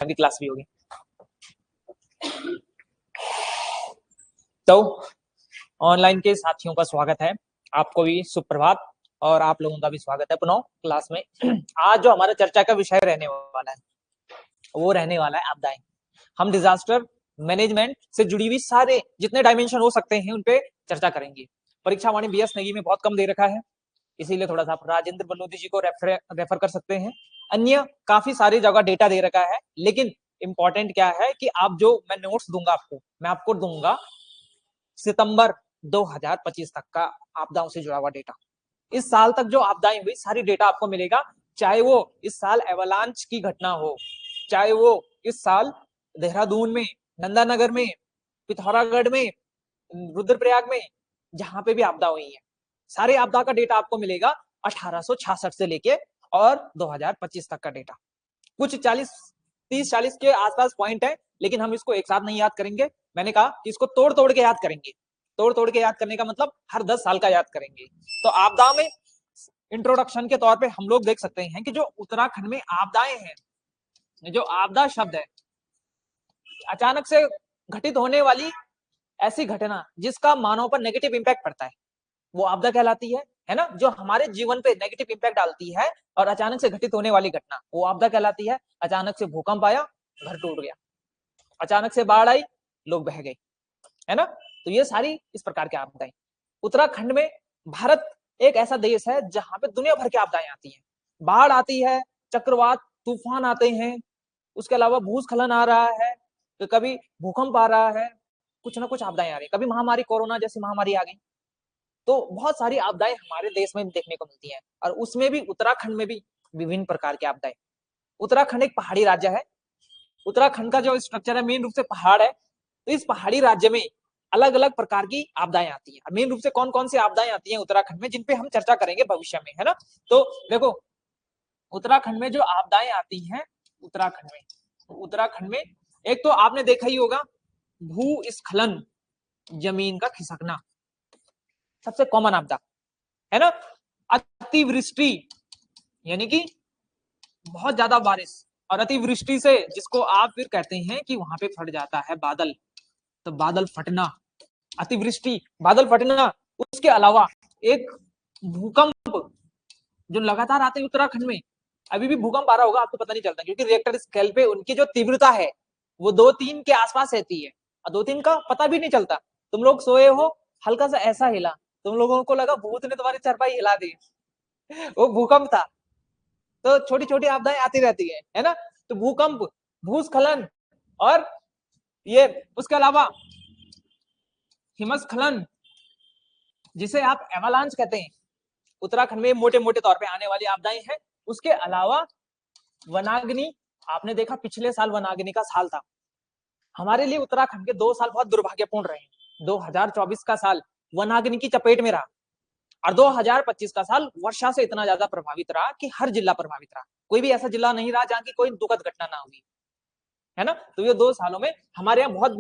अभी क्लास भी होगी। तो ऑनलाइन के साथियों का स्वागत है, आपको भी सुप्रभात और आप लोगों का भी स्वागत है पुनः क्लास में। आज जो हमारा चर्चा का विषय रहने वाला है वो रहने वाला है आपदाएं। हम डिजास्टर मैनेजमेंट से जुड़ी हुई सारे जितने डायमेंशन हो सकते हैं उन पे चर्चा करेंगे। परीक्षा वाणी बीएस नेगी में बहुत कम दे रखा है, इसीलिए थोड़ा सा आप राजेंद्र बलोदी जी को रेफर कर सकते हैं। अन्य काफी सारी जगह डेटा दे रखा है, लेकिन इंपॉर्टेंट क्या है कि आप जो मैं नोट्स दूंगा मैं आपको दूंगा सितंबर 2025 तक का आपदाओं से जुड़ा हुआ डेटा। इस साल तक जो आपदाएं हुई सारी डेटा आपको मिलेगा, चाहे वो इस साल एवलांच की घटना हो, चाहे वो इस साल देहरादून में, नंदानगर में, पिथौरागढ़ में, रुद्रप्रयाग में, जहां पे भी आपदा हुई है सारे आपदा का डेटा आपको मिलेगा 1866 से लेके और 2025 तक का डेटा। कुछ 30-40 के आसपास पॉइंट है, लेकिन हम इसको एक साथ नहीं याद करेंगे। मैंने कहा कि इसको तोड़ तोड़ के याद करेंगे। तोड़ तोड़ के याद करने का मतलब हर 10 साल का याद करेंगे। तो आपदा में इंट्रोडक्शन के तौर पे हम लोग देख सकते हैं कि जो उत्तराखंड में आपदाएं हैं, जो आपदा शब्द है अचानक से घटित होने वाली ऐसी घटना जिसका मानव पर नेगेटिव इंपैक्ट पड़ता है वो आपदा कहलाती है ना। जो हमारे जीवन पे नेगेटिव इंपैक्ट डालती है और अचानक से घटित होने वाली घटना वो आपदा कहलाती है। अचानक से भूकंप आया, घर टूट गया, अचानक से बाढ़ आई, लोग बह गए, है ना। तो ये सारी इस प्रकार की आपदाएं। उत्तराखंड में भारत एक ऐसा देश है जहां पे दुनिया भर की आपदाएं आती हैं। बाढ़ आती है, चक्रवात तूफान आते हैं, उसके अलावा भूस्खलन आ रहा है, तो कभी भूकंप आ रहा है, कुछ ना कुछ आपदाएं आ रही है। कभी महामारी, कोरोना जैसी महामारी आ गई। तो बहुत सारी आपदाएं हमारे देश में देखने को मिलती हैं और उसमें भी उत्तराखंड में भी विभिन्न प्रकार की आपदाएं। उत्तराखंड एक पहाड़ी राज्य है। उत्तराखंड का जो स्ट्रक्चर है मेन रूप से पहाड़ है। तो इस पहाड़ी राज्य में अलग अलग प्रकार की आपदाएं आती हैं। मेन रूप से कौन कौन सी आपदाएं आती हैं उत्तराखंड में, जिन पे हम चर्चा करेंगे भविष्य में, है ना। तो देखो उत्तराखंड में जो आपदाएं आती हैं उत्तराखंड में एक तो आपने देखा ही होगा भूस्खलन, जमीन का खिसकना सबसे कॉमन आपदा है ना। अतिवृष्टि यानी कि बहुत ज्यादा बारिश, और अतिवृष्टि से जिसको आप फिर कहते हैं कि वहां पे फट जाता है बादल, तो बादल फटना, अतिवृष्टि, बादल फटना। उसके अलावा एक भूकंप जो लगातार आते हैं उत्तराखंड में। अभी भी भूकंप आ रहा होगा, आपको पता नहीं चलता क्योंकि रिएक्टर स्केल पे उनकी जो तीव्रता है वो 2-3 के आसपास रहती है और 2-3 का पता भी नहीं चलता। तुम लोग सोए हो, हल्का सा ऐसा हिला, तुम लोगों को लगा भूत ने तुम्हारी चारपाई हिला दी, वो भूकंप था। तो छोटी छोटी आपदाएं आती रहती है ना। तो भूकंप, भूस्खलन, और ये उसके अलावा हिमस्खलन जिसे आप एवालांच कहते हैं, उत्तराखंड में मोटे मोटे तौर पे आने वाली आपदाएं हैं। उसके अलावा वनाग्नि, आपने देखा पिछले साल वनाग्नि का साल था। हमारे लिए उत्तराखंड के 2 साल बहुत दुर्भाग्यपूर्ण रहे। 2024 का साल वनाग्नि की चपेट में रहा और 2025 का साल वर्षा से इतना ज्यादा प्रभावित रहा कि हर जिला प्रभावित रहा। कोई भी ऐसा जिला नहीं रहा जहां की कोई दुखद घटना ना हुई, है ना। तो ये 2 सालों में हमारे यहाँ बहुत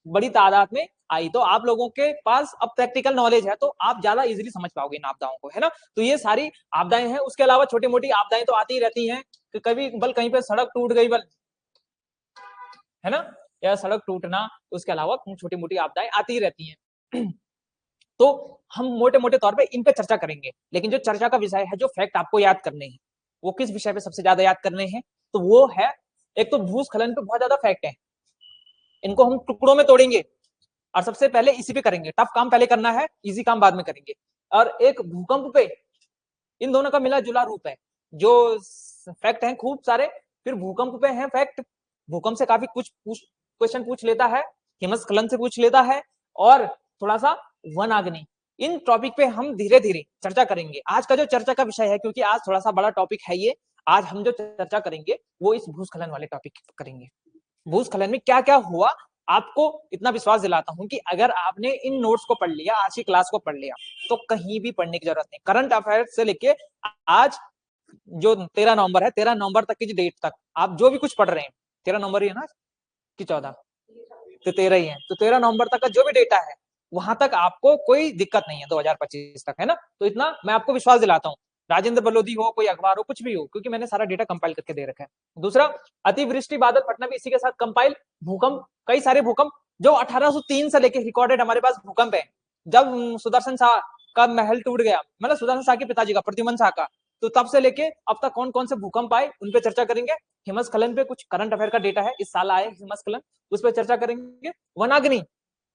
बड़ी तादाद में आई। तो आप लोगों के पास अब प्रैक्टिकल नॉलेज है तो आप ज्यादा इजीली समझ पाओगे इन आपदाओं को, है ना। तो ये सारी आपदाएं हैं। उसके अलावा छोटी मोटी आपदाएं तो आती ही रहती हैं कि कभी बल कहीं पे सड़क टूट गई बल, है ना, या सड़क टूटना। उसके अलावा छोटी मोटी आपदाएं आती ही रहती हैं। तो हम मोटे मोटे तौर पे इन पे चर्चा करेंगे, लेकिन जो चर्चा का विषय है, जो फैक्ट आपको याद करने हैं, वो किस विषय पे सबसे ज्यादा याद करने हैं, तो वो है एक तो भूस्खलन पे बहुत ज्यादा फैक्ट है, इनको हम टुकड़ों में तोड़ेंगे और सबसे पहले इसी पे करेंगे। टफ काम पहले करना है, इजी काम बाद में करेंगे। और एक भूकंप पे, इन दोनों का मिला जुला रूप है। जो फैक्ट हैं खूब सारे, फिर भूकंप पे है फैक्ट, भूकंप से काफी कुछ क्वेश्चन पूछ लेता है, हिमस्खलन से पूछ लेता है, और थोड़ा सा वनाग्नि। इन टॉपिक पे हम धीरे धीरे चर्चा करेंगे। आज का जो चर्चा का विषय है, क्योंकि आज थोड़ा सा बड़ा टॉपिक है ये, आज हम जो चर्चा करेंगे वो इस भूस्खलन वाले टॉपिक करेंगे। भूस्खलन में क्या क्या हुआ, आपको इतना विश्वास दिलाता हूं कि अगर आपने इन नोट्स को पढ़ लिया, आज की क्लास को पढ़ लिया, तो कहीं भी पढ़ने की जरूरत नहीं। करंट अफेयर से लेके आज जो 13 नवंबर है, 13 नवंबर तक की डेट तक आप जो भी कुछ पढ़ रहे हैं, 13 नवंबर ही है ना कि 14, तो 13 ही है, तो 13 नवंबर तक का जो भी डेटा है वहां तक आपको कोई दिक्कत नहीं है 2025 तक, है ना। तो इतना मैं आपको विश्वास दिलाता हूँ। राजेंद्र बलोदी हो, कोई अखबार हो, कुछ भी हो, क्योंकि मैंने सारा डेटा कंपाइल करके दे रखा है। दूसरा, अतिवृष्टि बादल फटना भी इसी के साथ कंपाइल। भूकंप, कई सारे भूकंप जो 1803 से लेके रिकॉर्डेड हमारे पास भूकंप है। जब सुदर्शन शाह का महल टूट गया, मतलब सुदर्शन शाह के पिताजी का, प्रद्युमन शाह का, तो तब से लेके अब तक कौन कौन से भूकंप आए उन पे चर्चा करेंगे। हिमस्खलन पे कुछ करंट अफेयर का डेटा है, इस साल आए हिमस्खलन, उस पर चर्चा करेंगे। वनाग्नि,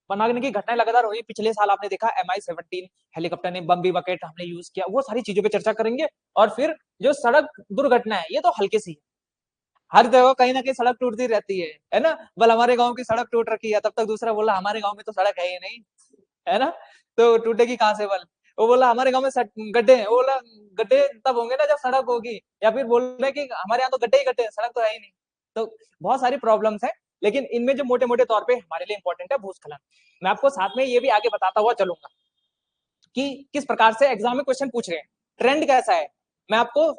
वनाग्नि की घटनाएं लगातार हुई, पिछले साल आपने देखा MI-17 हेलीकॉप्टर ने बम्बी बकेट हमने यूज किया, वो सारी चीजों पे चर्चा करेंगे। और फिर जो सड़क दुर्घटना है, ये तो हल्के सी है, हर जगह कहीं ना कहीं सड़क टूटती रहती है ना। बल हमारे गांव की सड़क टूट रखी है, तब तक दूसरा बोला हमारे गांव में तो सड़क है ही नहीं, है ना, तो टूटेगी कहां से बल। वो बोला हमारे गांव में गड्ढे हैं, वो बोला गड्ढे तब होंगे ना जब सड़क होगी, या फिर बोल रहे कि हमारे यहाँ तो गड्ढे ही गड्ढे हैं, सड़क तो है ही नहीं। तो बहुत सारी प्रॉब्लम्स है, लेकिन इनमें जो मोटे मोटे तौर पे हमारे लिए इंपॉर्टेंट है भूस्खलन। मैं आपको साथ में ये भी आगे बताता हुआ चलूंगा कि किस प्रकार से एग्जाम में क्वेश्चन पूछ रहे हैं, ट्रेंड कैसा है। मैं आपको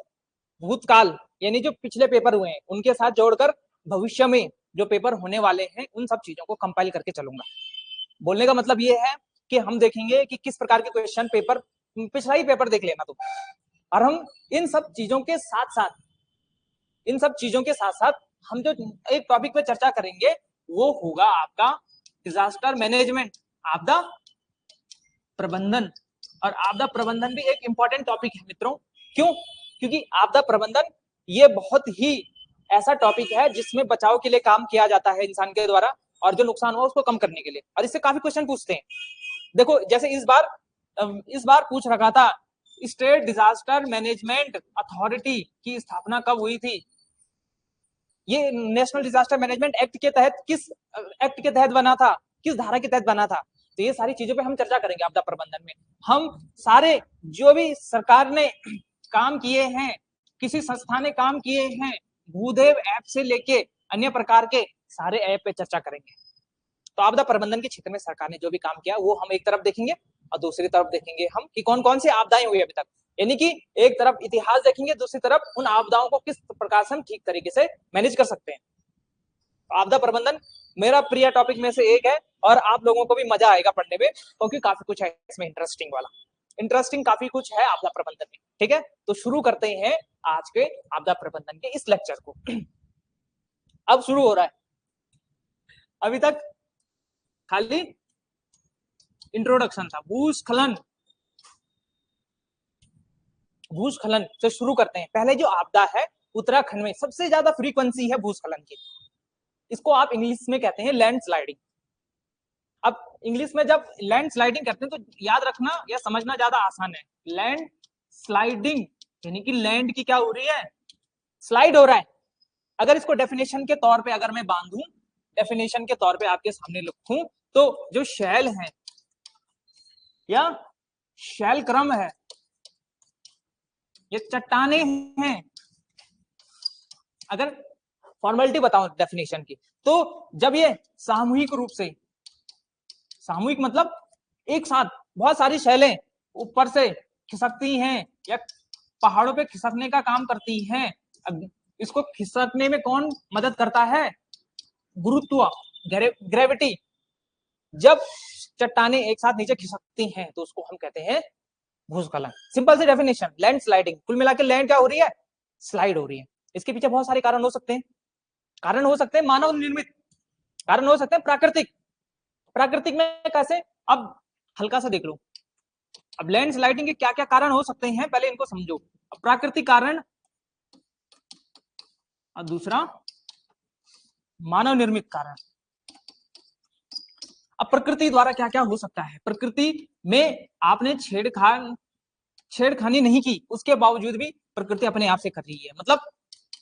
भूतकाल यानी जो पिछले पेपर हुए हैं उनके साथ जोड़कर भविष्य में जो पेपर होने वाले हैं उन सब चीजों को कंपाइल करके चलूंगा। बोलने का मतलब ये है कि हम देखेंगे कि किस प्रकार के क्वेश्चन पेपर, पिछला ही पेपर देख लेना तुम, और हम इन सब चीजों के साथ साथ हम जो एक टॉपिक पे चर्चा करेंगे वो होगा आपका डिजास्टर मैनेजमेंट, आपदा प्रबंधन। और आपदा प्रबंधन भी एक इंपॉर्टेंट टॉपिक है मित्रों। क्यों? क्योंकि आपदा प्रबंधन ये बहुत ही ऐसा टॉपिक है जिसमें बचाव के लिए काम किया जाता है इंसान के द्वारा, और जो नुकसान हुआ उसको कम करने के लिए, और इससे काफी क्वेश्चन पूछते हैं। देखो जैसे इस बार पूछ रखा था, स्टेट डिजास्टर मैनेजमेंट अथॉरिटी की स्थापना कब हुई थी। ये नेशनल डिजास्टर मैनेजमेंट एक्ट के तहत किस एक्ट के तहत बना था, किस धारा के तहत बना था। तो ये सारी चीजों पे हम चर्चा करेंगे आपदा प्रबंधन में। हम सारे जो भी सरकार ने काम किए हैं, किसी संस्था ने काम किए हैं, भूदेव ऐप से लेके अन्य प्रकार के सारे ऐप पे चर्चा करेंगे। तो आपदा प्रबंधन के क्षेत्र में सरकार ने जो भी काम किया वो हम एक तरफ देखेंगे, और दूसरी तरफ देखेंगे हम कि कौन कौन सी आपदाएं हुई अभी तक, यानी कि एक तरफ इतिहास देखेंगे, दूसरी तरफ उन आपदाओं को किस प्रकार से हम ठीक तरीके से मैनेज कर सकते हैं। आपदा प्रबंधन मेरा प्रिय टॉपिक में से एक है, और आप लोगों को भी मजा आएगा पढ़ने में, क्योंकि काफी कुछ है इसमें इंटरेस्टिंग वाला, इंटरेस्टिंग काफी कुछ है आपदा प्रबंधन में। ठीक है, तो शुरू करते हैं आज के आपदा प्रबंधन के इस लेक्चर को। अब शुरू हो रहा है, अभी तक खाली इंट्रोडक्शन था। भूस्खलन से शुरू करते हैं। पहले जो आपदा है, उत्तराखंड में सबसे ज्यादा फ्रीक्वेंसी है भूस्खलन की, इसको आप इंग्लिश में कहते हैं लैंड स्लाइडिंग। अब इंग्लिश में जब लैंड स्लाइडिंग करते हैं तो याद रखना या समझना ज्यादा आसान है। लैंड स्लाइडिंग यानी कि लैंड की क्या हो रही है, स्लाइड हो रहा है। अगर इसको डेफिनेशन के तौर पे अगर मैं बांधूं, डेफिनेशन के तौर पे आपके सामने लिखूं, तो जो शैल है या शैल क्रम है, ये चट्टाने हैं। अगर फॉर्मेलिटी बताऊं डेफिनेशन की, तो जब ये सामूहिक रूप से, सामूहिक मतलब एक साथ बहुत सारी शैलें ऊपर से खिसकती हैं या पहाड़ों पे खिसकने का काम करती हैं। अब इसको खिसकने में कौन मदद करता है, गुरुत्व, ग्रेविटी। जब चट्टाने एक साथ नीचे खिसकती हैं तो उसको हम कहते हैं भूस्खलन। सिंपल सी डेफिनेशन, लैंड स्लाइडिंग। कुल मिला के लैंड क्या हो रही है, स्लाइड हो रही है। इसके पीछे बहुत सारे कारण हो सकते हैं। कारण हो सकते हैं मानव निर्मित, कारण हो सकते हैं प्राकृतिक। प्राकृतिक में कैसे, अब हल्का सा देख लो। अब लैंड स्लाइडिंग के क्या क्या कारण हो सकते हैं, पहले इनको समझो। प्राकृतिक कारण और दूसरा मानव निर्मित कारण। अब प्रकृति द्वारा क्या क्या हो सकता है। प्रकृति में आपने छेड़खानी नहीं की, उसके बावजूद भी प्रकृति अपने आप से कर रही है। मतलब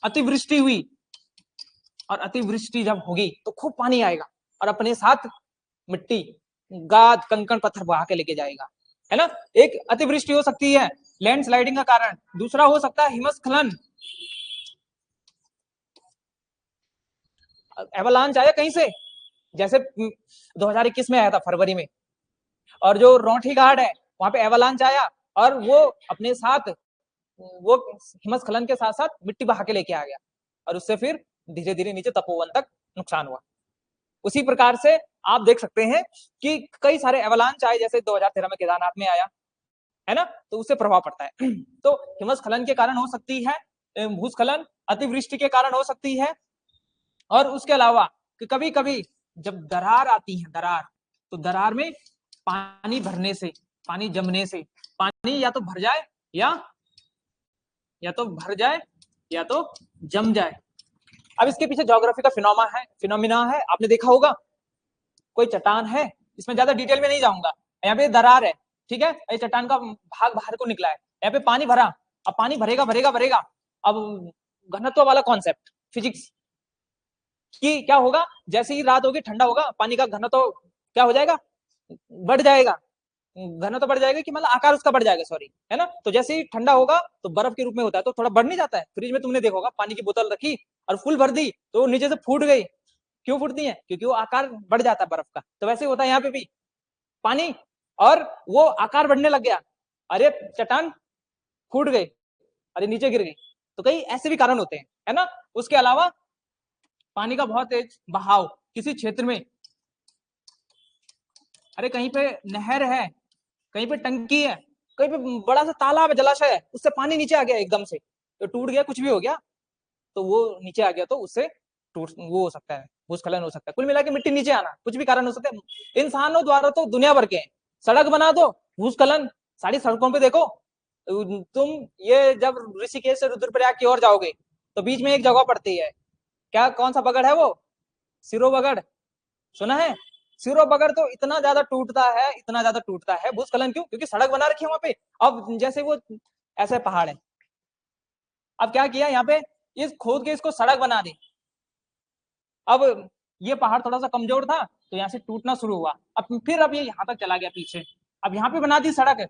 अतिवृष्टि हुई, और अतिवृष्टि जब होगी तो खूब पानी आएगा और अपने साथ मिट्टी, गाद, कंकड़, पत्थर बहा के लेके जाएगा, है ना। एक अतिवृष्टि हो सकती है लैंड स्लाइडिंग का कारण। दूसरा हो सकता है हिमस्खलन, एवलांच आया कहीं से, जैसे 2021 में आया था फरवरी में, और जो रोटी घाट है वहां पे एवलांच आया, और वो अपने साथ वो हिमस्खलन के साथ साथ मिट्टी बहा के लेके आ गया, और उससे फिर धीरे धीरे नीचे तपोवन तक नुकसान हुआ। उसी प्रकार से आप देख सकते हैं कि कई सारे एवलांच आए, जैसे 2013 में केदारनाथ में आया, है ना, तो उससे प्रभाव पड़ता है। तो हिमस्खलन के कारण हो सकती है, भूस्खलन अतिवृष्टि के कारण हो सकती है, और उसके अलावा कि कभी कभी जब दरार आती है, दरार, तो दरार में पानी भरने से, पानी जमने से, पानी या तो भर जाए या तो भर जाए या तो जम जाए। अब इसके पीछे ज्योग्राफी का फिनोमिना है, आपने देखा होगा। कोई चट्टान है, इसमें ज्यादा डिटेल में नहीं जाऊंगा, यहाँ पे दरार है, ठीक है, ये चट्टान का भाग बाहर को निकला है, यहाँ पे पानी भरा, अब पानी भरेगा भरेगा भरेगा, अब घनत्व वाला कॉन्सेप्ट फिजिक्स कि क्या होगा, जैसे ही रात होगी ठंडा होगा, पानी का घनत्व क्या हो जाएगा, बढ़ जाएगा, घनत्व बढ़ जाएगा कि मतलब आकार उसका बढ़ जाएगा, सॉरी, है ना। तो जैसे ही ठंडा होगा तो बर्फ के रूप में होता है, तो थोड़ा बढ़ नहीं जाता है। फ्रिज में तुमने देखा होगा, पानी की बोतल रखी और फुल भर दी तो नीचे से फूट गई, क्यों फूटती है, क्योंकि वो आकार बढ़ जाता है बर्फ का। तो वैसे होता है यहाँ पे भी, पानी और वो आकार बढ़ने लग गया, अरे चट्टान फूट गई, अरे नीचे गिर गई। तो कई ऐसे भी कारण होते हैं, है ना। उसके अलावा पानी का बहुत तेज बहाव किसी क्षेत्र में, अरे कहीं पे नहर है, कहीं पे टंकी है, कहीं पे बड़ा सा तालाब है, जलाशय है, उससे पानी नीचे आ गया एकदम से, तो टूट गया, कुछ भी हो गया, तो वो नीचे आ गया, तो उससे टूट वो हो सकता है, भूस्खलन हो सकता है। कुल मिला के मिट्टी नीचे आना, कुछ भी कारण हो सकते हैं इंसानों द्वारा, तो दुनिया भर के हैं। सड़क बना दो, भूस्खलन, सारी सड़कों पे देखो तुम, ये जब ऋषिकेश से रुद्रप्रयाग की ओर जाओगे तो बीच में एक जगह पड़ती है, क्या, कौन सा बगड़ है वो, सिरो बगड़, सुना है। सिरो बगड़ तो इतना ज्यादा टूटता है, इतना ज्यादा टूटता है, भूस्खलन क्यों, क्योंकि सड़क बना रखी है वहां पे। अब जैसे वो ऐसे पहाड़ है, अब क्या किया यहाँ पे, इस खोद के इसको सड़क बना दी, अब ये पहाड़ थोड़ा सा कमजोर था तो यहाँ से टूटना शुरू हुआ, अब फिर अब ये यहाँ तक चला गया पीछे, अब यहाँ पे बना दी सड़क,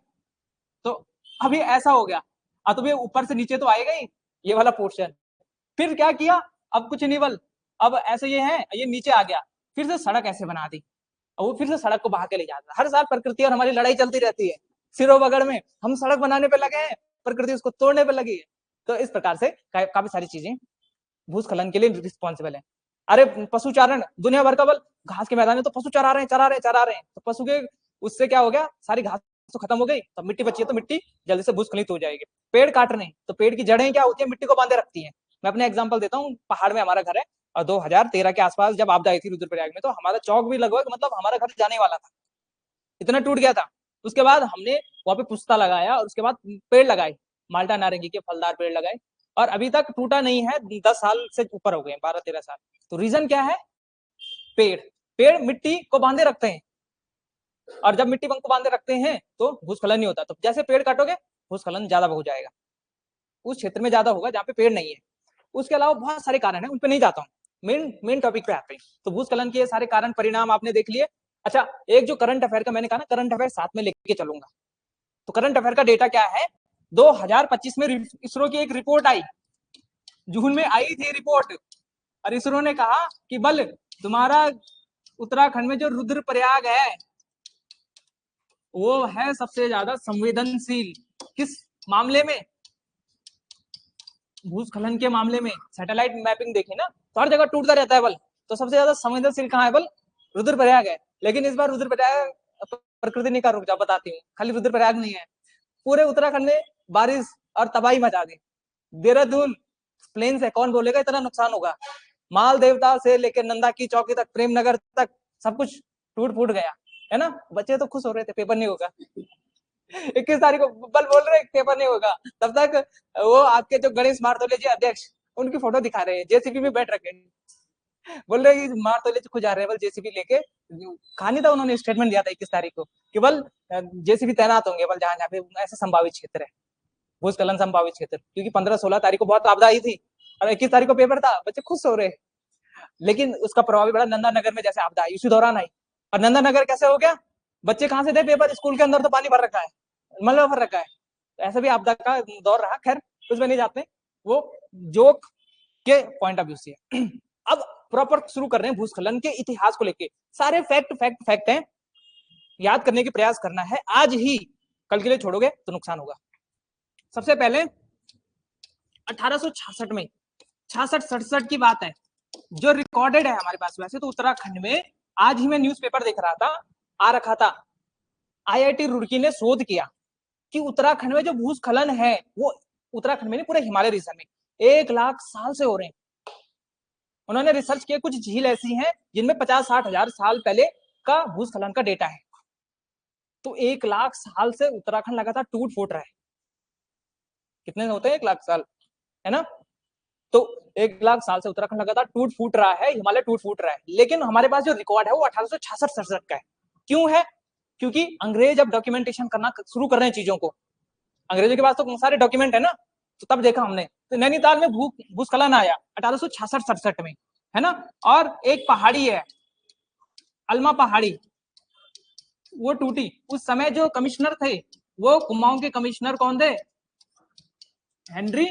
तो अभी ऐसा हो गया, अब तो ये ऊपर से नीचे तो आएगा ही ये वाला पोर्शन, फिर क्या किया, अब कुछ नहीं बल, अब ऐसे ये है, ये नीचे आ गया, फिर से सड़क ऐसे बना दी, और वो फिर से सड़क को बहा के ले जाता है। हर साल प्रकृति और हमारी लड़ाई चलती रहती है, सिरो बगड़ में हम सड़क बनाने पे लगे हैं, प्रकृति उसको तोड़ने पे लगी है। तो इस प्रकार से काफी सारी चीजें भूस्खलन के लिए रिस्पॉन्सिबल है। अरे पशुचारण, दुनिया भर का बल, घास के मैदान में तो पशु चरा रहे हैं, तो पशु के उससे क्या हो गया, सारी घास तो खत्म हो गई, तो मिट्टी बची है, तो मिट्टी जल्दी से भूस्खलित हो जाएगी। पेड़ काट रहे हैं, तो पेड़ की जड़ें क्या होती है, मिट्टी को बांधे रखती है। मैं अपने एग्जाम्पल देता हूँ, पहाड़ में हमारा घर है, और 2013 के आसपास जब आपदा आई थी रुद्रप्रयाग में, तो हमारा चौक भी लगभग, मतलब हमारा घर जाने वाला था, इतना टूट गया था। उसके बाद हमने वहां पे पुस्ता लगाया, और उसके बाद पेड़ लगाए, माल्टा नारंगी के फलदार पेड़ लगाए, और अभी तक टूटा नहीं है, 10 साल से ऊपर हो गए, 12-13 साल। तो रीजन क्या है, पेड़, पेड़ मिट्टी को बांधे रखते हैं, और जब मिट्टी को बांधे रखते हैं तो भूस्खलन नहीं होता। तो जैसे पेड़ काटोगे भूस्खलन ज्यादा हो जाएगा, उस क्षेत्र में ज्यादा होगा जहाँ पे पेड़ नहीं है। उसके अलावा बहुत सारे कारण है, उन पे नहीं जाता हूँ, मेन टॉपिक पे आते हैं। तो भूस्खलन के सारे कारण परिणाम आपने देख लिए। अच्छा, एक जो करंट अफेयर का मैंने कहा ना, करंट अफेयर साथ में लेके चलूंगा। तो करंट अफेयर का डेटा क्या है, 2025 में इसरो की एक रिपोर्ट आई, जून में आई थी रिपोर्ट, और इसरो ने कहा कि बल तुम्हारा उत्तराखंड में जो रुद्रप्रयाग है वो है सबसे ज्यादा संवेदनशील, किस मामले में, भूस्खलन के मामले में। सैटेलाइट मैपिंग देखी ना, तो हर जगह टूटता रहता है बल, तो सबसे ज्यादा संवेदनशील कहाँ है बल, रुद्रप्रयाग है। लेकिन इस बार रुद्रप्रयाग, प्रकृति ने का रुक जा बताती हूँ, खाली रुद्रप्रयाग नहीं है, पूरे उत्तराखंड में बारिश और तबाही मचा दी। देहरादून प्लेन से कौन बोलेगा इतना नुकसान होगा, माल देवता से लेकर नंदा की चौकी तक, प्रेम नगर तक, सब कुछ टूट फूट गया, है ना। बच्चे तो खुश हो रहे थे पेपर नहीं होगा, 21 तारीख को बल बोल रहे पेपर नहीं होगा, तब तक वो आपके जो गणेश मारतोले जी अध्यक्ष, उनकी फोटो दिखा रहे हैं, जेसीबी में बैठ रखे, बोल रहे कि मारतोले जी खुद जा रहे हैं बल जेसीबी लेके। कहानी था, उन्होंने स्टेटमेंट दिया था 21 तारीख को कि बल जेसीबी तैनात होंगे बल जहां जहाँ पे ऐसे संभावित क्षेत्र है, भूस्खलन संभावित क्षेत्र, क्योंकि 15-16 तारीख को बहुत आपदा आई थी, और 21 तारीख को पेपर था, बच्चे खुश हो रहे। लेकिन उसका प्रभाव भी बड़ा नंदा नगर में, जैसे आपदा आई उसी दौरान आई, और नंदा नगर कैसे हो गया, बच्चे कहाँ से दे पेपर, स्कूल के अंदर तो पानी भर रखा है, मलबा भर रखा है, तो ऐसा भी आपदा का दौर रहा। खैर उसमें नहीं जाते, वो जोक के पॉइंट ऑफ व्यू से। अब प्रॉपर शुरू कर रहे हैं भूस्खलन के इतिहास को लेके, सारे फैक्ट हैं, याद करने की प्रयास करना है आज ही, कल के लिए छोड़ोगे तो नुकसान होगा। सबसे पहले 1866 में, 66-67 की बात है, जो रिकॉर्डेड है हमारे पास। वैसे तो उत्तराखंड में, आज ही मैं न्यूज़पेपर देख रहा था, आ रखा था, आईआईटी रुड़की ने शोध किया कि उत्तराखंड में जो भूस्खलन है वो उत्तराखंड में नहीं, पूरे हिमालय रीजन में 1 लाख साल से हो रहे हैं। उन्होंने रिसर्च किया, कुछ झील ऐसी हैं जिनमें 50-60 हजार साल पहले का भूस्खलन का डेटा है। तो 1 लाख साल से उत्तराखंड लगातार टूट फूट रहा है। कितने होते हैं 1 लाख साल, है ना? तो 1 लाख साल से उत्तराखंड लगातार टूट फूट रहा है, हिमालय टूट फूट रहा है। लेकिन हमारे पास जो रिकॉर्ड है वो 1866-67 का है। क्यों है? क्योंकि अंग्रेज अब डॉक्यूमेंटेशन करना शुरू कर रहे हैं चीजों को। अंग्रेजों के पास तो सारे डॉक्यूमेंट है ना, तो तब देखा हमने तो नैनीताल में भूस्खलन आया 1866-67 में, है ना? और एक पहाड़ी है अल्मा पहाड़ी, वो टूटी। उस समय जो कमिश्नर थे वो कुमाऊं के कमिश्नर कौन थे? हेनरी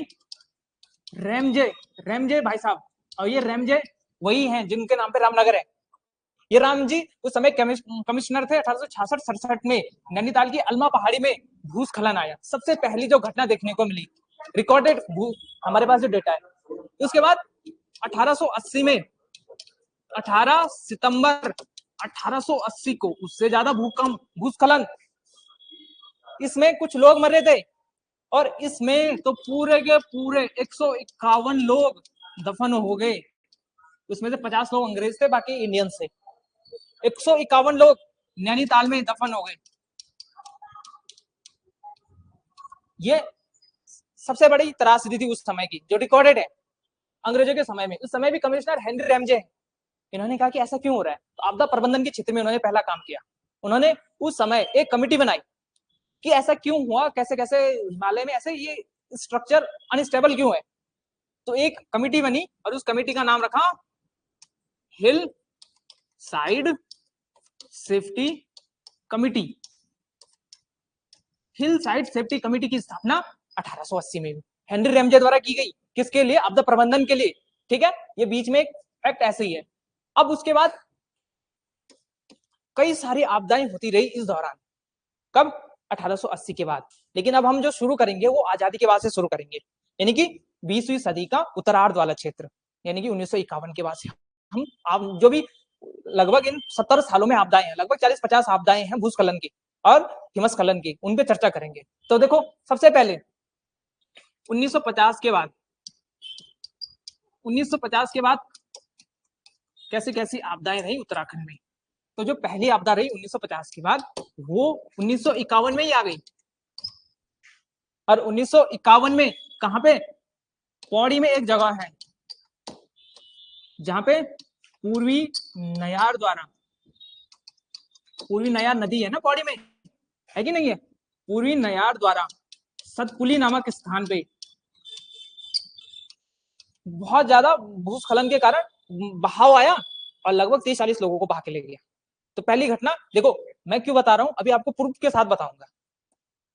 रेमजे भाई साहब। और ये रेमजे वही हैं जिनके नाम पे रामनगर है। ये राम जी उस समय कमिश्नर थे। 1866-67 में नैनीताल की अल्मा पहाड़ी में भूस्खलन आया, सबसे पहली जो घटना देखने को मिली, रिकॉर्डेड हमारे पास जो डेटा है। उसके बाद 1880 में 18 सितंबर 1880 को उससे ज्यादा भूकंप, भूस्खलन, इसमें कुछ लोग मरे थे और इसमें तो पूरे के पूरे 151 लोग दफन हो गए। उसमें से 50 लोग अंग्रेज थे, बाकी इंडियन थे। 151 लोग नैनीताल में दफन हो गए। ये सबसे बड़ी त्रासदी थी उस समय की, जो रिकॉर्डेड है अंग्रेजों के समय में। उस समय भी कमिश्नर हेनरी रेमजे, इन्होंने कहा कि ऐसा क्यों हो रहा है, तो आपदा प्रबंधन के क्षेत्र में उन्होंने पहला काम किया। उन्होंने उस समय एक कमिटी बनाई कि ऐसा क्यों हुआ, कैसे कैसे हिमालय में ऐसे ये स्ट्रक्चर अनस्टेबल क्यों है। तो एक कमिटी बनी और उस कमिटी का नाम रखा हिल side safety committee. Hill side safety committee की स्थापना 1880 में हेनरी रेमजे द्वारा की गई। किसके लिए? आपदा प्रबंधन के लिए। ठीक है, ये बीच में एक फैक्ट ऐसे ही है। अब उसके बाद कई सारी आपदाएं होती रही इस दौरान। कब? 1880 के बाद। लेकिन अब हम जो शुरू करेंगे वो आजादी के बाद से शुरू करेंगे, यानी कि 20वीं सदी का उत्तरार्ध वाला क्षेत्र, यानी कि 1951 के बाद से हम आप जो भी लगभग इन 70 सालों में आपदाएं हैं, लगभग 40-50 आपदाएं हैं भूस्खलन की और हिमस्खलन की, उन पे चर्चा करेंगे। तो देखो, सबसे पहले 1950 के बाद 1950 के बाद कैसी कैसी आपदाएं रही उत्तराखंड में। तो जो पहली आपदा रही 1950 के बाद, वो 1951 में ही आ गई। और 1951 में कहां पे? पौड़ी में एक जगह है जहां पे पूर्वी नयार द्वारा, पूर्वी नयार नदी है ना पौड़ी में, है कि नहीं है? पूर्वी नयार द्वारा सतपुली नामक स्थान पे बहुत ज्यादा भूस्खलन के कारण बहाव आया और लगभग 30-40 लोगों को बहा के ले गया। तो पहली घटना देखो, मैं क्यों बता रहा हूं, अभी आपको प्रूफ के साथ बताऊंगा।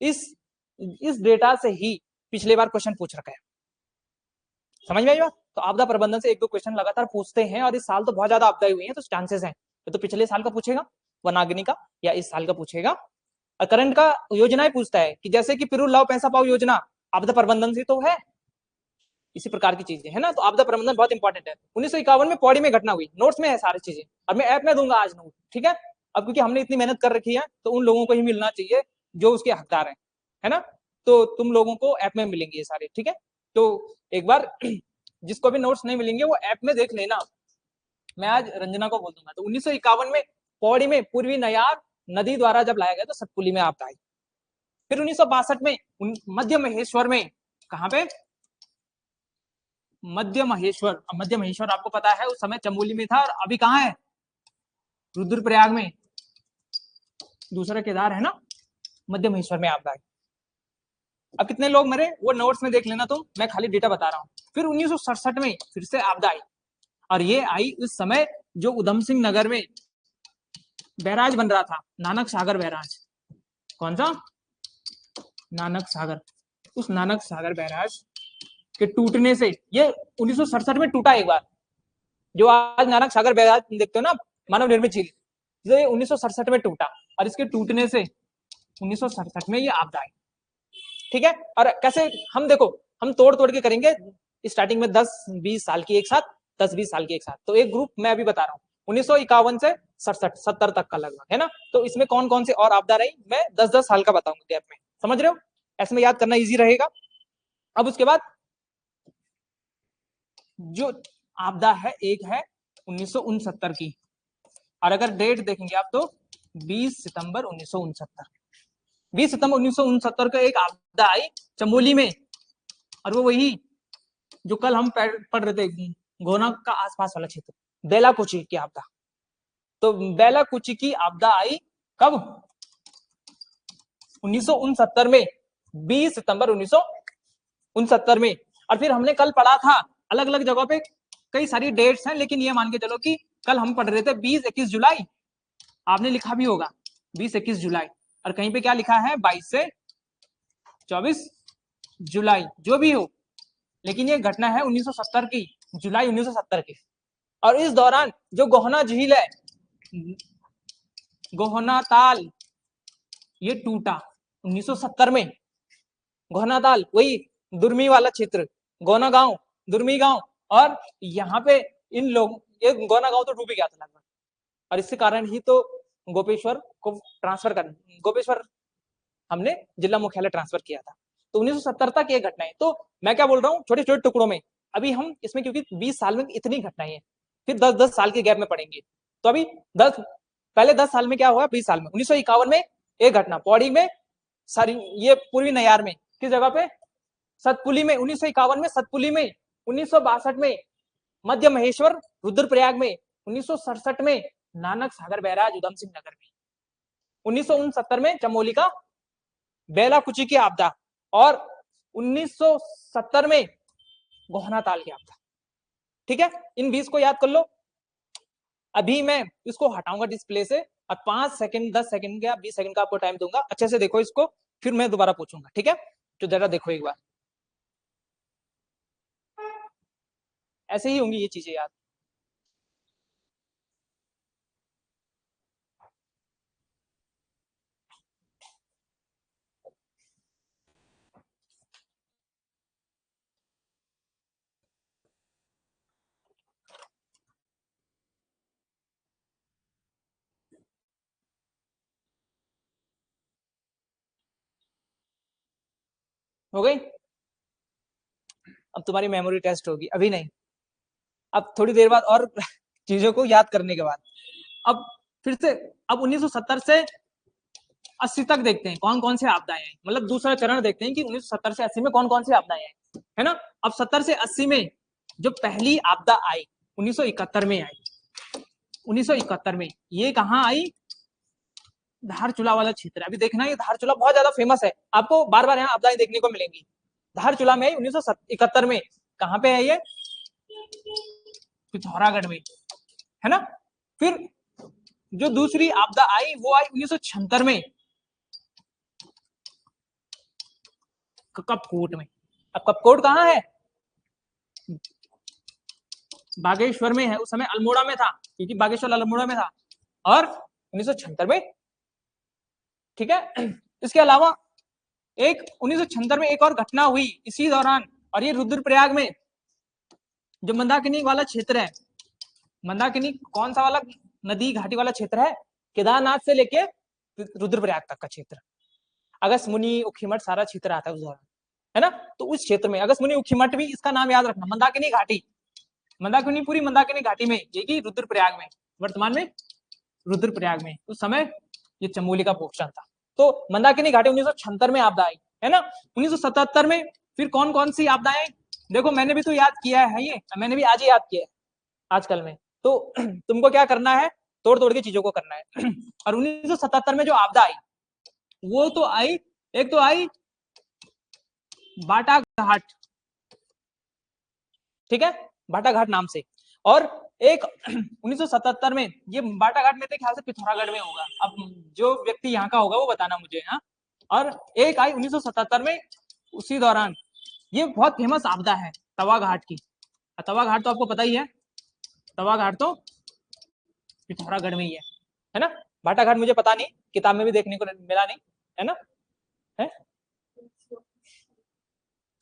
इस डेटा से ही पिछले बार क्वेश्चन पूछ रखा है, समझ में आई बात? तो आपदा प्रबंधन से 1-2 क्वेश्चन लगातार पूछते हैं और इस साल तो बहुत ज्यादा आपदाएं हुई हैं, तो चांसेस हैं तो पिछले साल का पूछेगा वनाग्नि का, या इस साल का पूछेगा। और करंट का योजनाएं पूछता है कि जैसे कि पिरूल लाओ पैसा पाओ योजना आपदा प्रबंधन से तो है, इसी प्रकार की चीजें है ना। तो आपदा प्रबंधन बहुत इंपॉर्टेंट है। 1951 में पौड़ी में घटना हुई, नोट्स में है सारी चीजें, और मैं ऐप में दूंगा आज नोट, ठीक है? अब क्योंकि हमने इतनी मेहनत कर रखी है तो उन लोगों को ही मिलना चाहिए जो उसके हकदार हैं, है ना? तो तुम लोगों को ऐप में मिलेंगे ये सारे, ठीक है? तो एक बार जिसको भी नोट्स नहीं मिलेंगे वो ऐप में देख लेना, मैं आज रंजना को बोल दूंगा। तो 1951 में पौड़ी में पूर्वी नयार नदी द्वारा जब लाया गया तो सतपुली में आपदा आई। फिर 1962 में मध्य महेश्वर में, कहां पे? मध्य महेश्वर। अब मध्य महेश्वर आपको पता है उस समय चमोली में था और अभी कहां है? रुद्रप्रयाग में, दूसरा केदार है ना, मध्य महेश्वर में आपदा आई। अब कितने लोग मरे वो नोट्स में देख लेना तुम, मैं खाली डेटा बता रहा हूं। फिर 1967 में फिर से आपदा आई और ये आई उस समय जो उधम सिंह नगर में बैराज बन रहा था, नानक सागर बैराज। कौन सा? नानक सागर। उस नानक सागर बैराज के टूटने से, ये 1967 में टूटा एक बार, जो आज नानक सागर बैराज देखते हो ना, मानव निर्मित झील, ये 1967 में टूटा और इसके टूटने से 1967 में ये आपदा आई। ठीक है? और कैसे हम देखो, हम तोड़ तोड़ के करेंगे, स्टार्टिंग में 10-20 साल की एक साथ, 10-20 साल की एक साथ। तो एक ग्रुप मैं अभी बता रहा हूँ 1951 से 67-70 तक का लगभग, है ना? तो इसमें कौन कौन से और आपदा रही मैं 10-10 साल का बताऊंगा गैप में। समझ रहे हो? ऐसे में याद करना इजी रहेगा। अब उसके बाद जो आपदा है एक है 1969 की, और अगर डेट देखेंगे आप तो 20 सितंबर 1969। 20 सितंबर 1969 को एक आपदा आई चमोली में, और वो वही जो कल हम पढ़ रहे थे, गोना का आसपास वाला क्षेत्र, बेलाकुची की आपदा। तो बेलाकुची की आपदा आई कब? 1969 में, 20 सितंबर 1969 में। और फिर हमने कल पढ़ा था, अलग अलग जगहों पे कई सारी डेट्स हैं, लेकिन ये मान के चलो कि कल हम पढ़ रहे थे 20-21 जुलाई, आपने लिखा भी होगा 20-21 जुलाई, और कहीं पे क्या लिखा है 22 से 24 जुलाई, जो भी हो, लेकिन ये घटना है 1970 की, जुलाई 1970 की। और इस दौरान जो गोहना झील है, गोहना ताल, ये टूटा 1970 में। गोहना ताल वही दुर्मी वाला क्षेत्र, गोना गांव, दुर्मी गांव, और यहाँ पे इन लोग, ये गोना गांव तो डूब गया था लगभग, और इसके कारण ही तो गोपेश्वर को ट्रांसफर कर, गोपेश्वर हमने जिला मुख्यालय ट्रांसफर किया था। तो 1970 तक ये घटनाएं, तो मैं क्या बोल रहा हूँ, छोटे छोटे टुकड़ों में। अभी हम इसमें क्योंकि 20 साल में इतनी घटनाएं हैं, फिर 10-10 साल के गैप में पढ़ेंगे। तो अभी 10, पहले 10 साल में क्या हुआ, 20 साल में 1951 में एक घटना पौड़ी में, सारी ये पूर्वी नयार में, किस जगह पे, सतपुली में 1951 में, सतपुली में 1962 में, मध्य महेश्वर रुद्रप्रयाग में 1967 में, नानक सागर बैराज उधम सिंह नगर में 1969 में, चमोली का बेलाकुची की आपदा, और 1970 में गोहना ताल की आपदा। ठीक है, इन 20 को याद कर लो। अभी मैं इसको हटाऊंगा डिस्प्ले से, और 5 सेकंड 10 सेकंड या 20 सेकंड का आपको टाइम दूंगा, अच्छे से देखो इसको, फिर मैं दोबारा पूछूंगा। ठीक है, तो जरा देखो एक बार, ऐसे ही होंगी ये चीजें याद। हो गई? अब तुम्हारी मेमोरी टेस्ट होगी, अभी नहीं, अब थोड़ी देर बाद और चीजों को याद करने के बाद। अब फिर से, अब 1970 से 80 तक देखते हैं कौन कौन से आपदाएं हैं, मतलब दूसरा चरण देखते हैं कि 1970 से 80 में कौन कौन सी आपदाएं हैं, है ना। अब 70 से 80 में जो पहली आपदा आई 1971 में आई, 1971 में ये कहाँ आई, धारचूला वाला क्षेत्र। अभी देखना, ये धारचूला बहुत ज्यादा फेमस है, आपको बार बार यहाँ आपदाएं देखने को मिलेंगी। धारचूला में 1971 में, कहाँ पे है ये, पिथौरागढ़ में, है ना। फिर जो दूसरी आपदा आई वो आई 1976 में, कपकोट में। अब कपकोट कहाँ है, बागेश्वर में है, उस समय अल्मोड़ा में था, क्योंकि बागेश्वर अल्मोड़ा में था, और 1976 में। ठीक है, इसके अलावा एक 1976 में एक और घटना हुई इसी दौरान, और ये रुद्रप्रयाग में, जो मंदाकिनी वाला क्षेत्र है, मंदाकिनी कौन सा वाला, नदी घाटी वाला क्षेत्र है, केदारनाथ से लेके रुद्रप्रयाग तक का क्षेत्र, अगस्त मुनि उखीमठ सारा क्षेत्र आता है उस दौरान, है ना। तो उस क्षेत्र में अगस्त मुनि उखीमठ भी, इसका नाम याद रखना, मंदाकिनी घाटी, मंदाकिनी, पूरी मंदाकिनी घाटी में, ये की रुद्रप्रयाग में, वर्तमान में रुद्रप्रयाग में, उस समय ये चमोली का पोषण था। तो मंदाकिनी घाटी 1976 में आपदा आई, है ना। 1977 में फिर कौन कौन सी आपदाएं, देखो मैंने भी तो याद किया है, ये मैंने भी आज ही याद किया है, आजकल में। तो तुमको क्या करना है, तोड़ तोड़ के चीजों को करना है। और 1977 में जो आपदा आई वो तो आई, एक तो आई बाटा घाट, ठीक है, बाटा घाट नाम से, और एक 1977 में, ये बाटा घाट मेरे ख्याल से पिथौरागढ़ में होगा, अब जो व्यक्ति यहाँ का होगा वो बताना मुझे, हाँ। और एक आई 1977 में, उसी दौरान, ये बहुत फेमस आपदा है तवा घाट की, तवा घाट तो आपको पता ही है, तवा घाट तो पिथौरागढ़ में ही है ना। बाटा घाट मुझे पता नहीं, किताब में भी देखने को मिला नहीं, है ना, है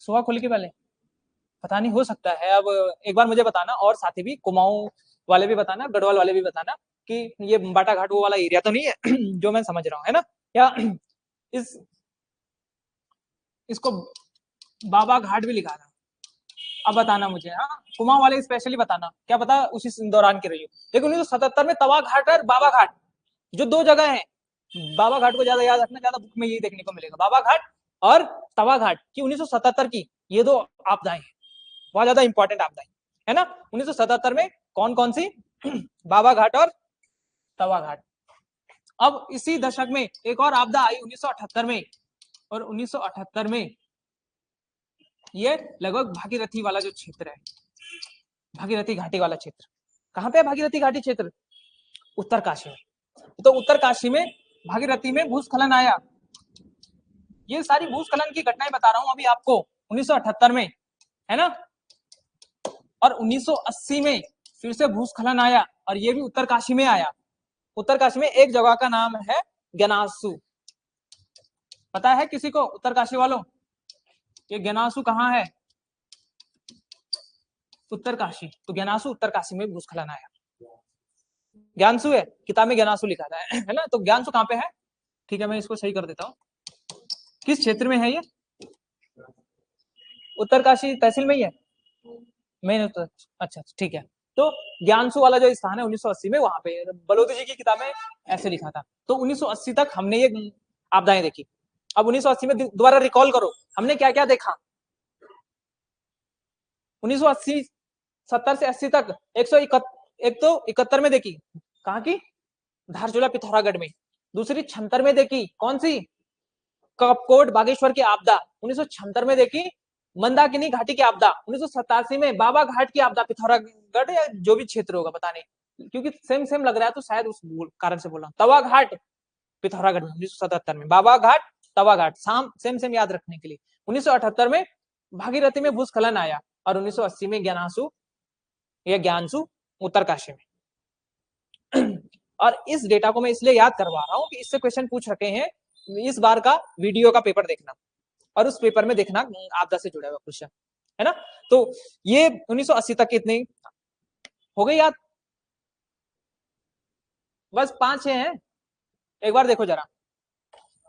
सुहा खुल के पहले, पता नहीं, हो सकता है। अब एक बार मुझे बताना, और साथी भी कुमाऊं वाले भी बताना, गढ़वाल वाले भी बताना कि ये बाटा घाट वो वाला एरिया तो नहीं है जो मैं समझ रहा हूँ, है ना, या इस इसको बाबा घाट भी लिखा था। अब बताना मुझे, हाँ कुमाऊं वाले स्पेशली बताना, क्या पता उसी दौरान की रही हो। लेकिन 1977 में तवा घाट और बाबा घाट जो दो जगह है, बाबा घाट को ज्यादा याद रखना, ज्यादा बुक में यही देखने को मिलेगा, बाबा घाट और तवा घाट की 1977 की ये दो आपदाएं हैं, बहुत ज्यादा इंपॉर्टेंट आपदाएं है ना। 1977 में कौन कौन सी? बाबा घाट और तवा घाट। अब इसी दशक में एक और आपदा आई 1978 में, और 1978 में ये लगभग भागीरथी वाला जो क्षेत्र है, भागीरथी घाटी वाला क्षेत्र, कहां पे है भागीरथी घाटी क्षेत्र? उत्तरकाशी में। तो उत्तरकाशी में भागीरथी में भूस्खलन आया। ये सारी भूस्खलन की घटनाएं बता रहा हूं अभी आपको, 1978 में, है ना। और 1980 में फिर से भूस्खलन आया, और ये भी उत्तरकाशी में आया। उत्तरकाशी में एक जगह का नाम है ज्ञानासू, पता है किसी को उत्तरकाशी वालों? ये ज्ञानासू कहाँ है? उत्तरकाशी। तो ज्ञानासू उत्तरकाशी में भूस्खलन आया। ज्ञानसू है, किताब में ज्ञानासू लिखा था है ना। तो ज्ञानसू कहाँ पे है? ठीक है, मैं इसको सही कर देता हूँ। किस क्षेत्र में है ये? उत्तरकाशी तहसील में ही है, मैंने तो अच्छा ठीक है। तो ज्ञानसू वाला जो स्थान है 1980 में, वहां पे बलोदी जी की किताब में ऐसे लिखा था। तो 1980 तक हमने ये आपदाएं देखी। अब 1980 में दोबारा रिकॉल करो, हमने क्या क्या देखा? 1980 70 से 80 तक 171 में देखी, कहाँ की? धारचूला पिथौरागढ़ में। दूसरी 76 में देखी, कौन सी? कपकोट बागेश्वर की आपदा 1976 में देखी। मंदाकिनी घाटी की आपदा 1987 में। बाबा घाट की आपदा पिथौरागढ़ या जो भी क्षेत्र होगा पता नहीं, क्योंकि सेम सेम लग रहा है तो शायद उस कारण से बोला। तवा घाट पिथौरागढ़ में 1977 में। बाबा घाट, तवा घाट सेम सेम याद रखने के लिए। 1978 में भागीरथी में भूस्खलन आया, और 1980 में ज्ञानासू या ज्ञानसू उत्तरकाशी में। और इस डेटा को मैं इसलिए याद करवा रहा हूं कि इससे क्वेश्चन पूछ रखे हैं। इस बार का वीडियो का पेपर देखना, और उस पेपर में देखना आपदा से जुड़ा हुआ क्वेश्चन, है ना। तो ये 1980 तक इतने हो गए याद, बस 5-6 हैं। एक बार देखो जरा,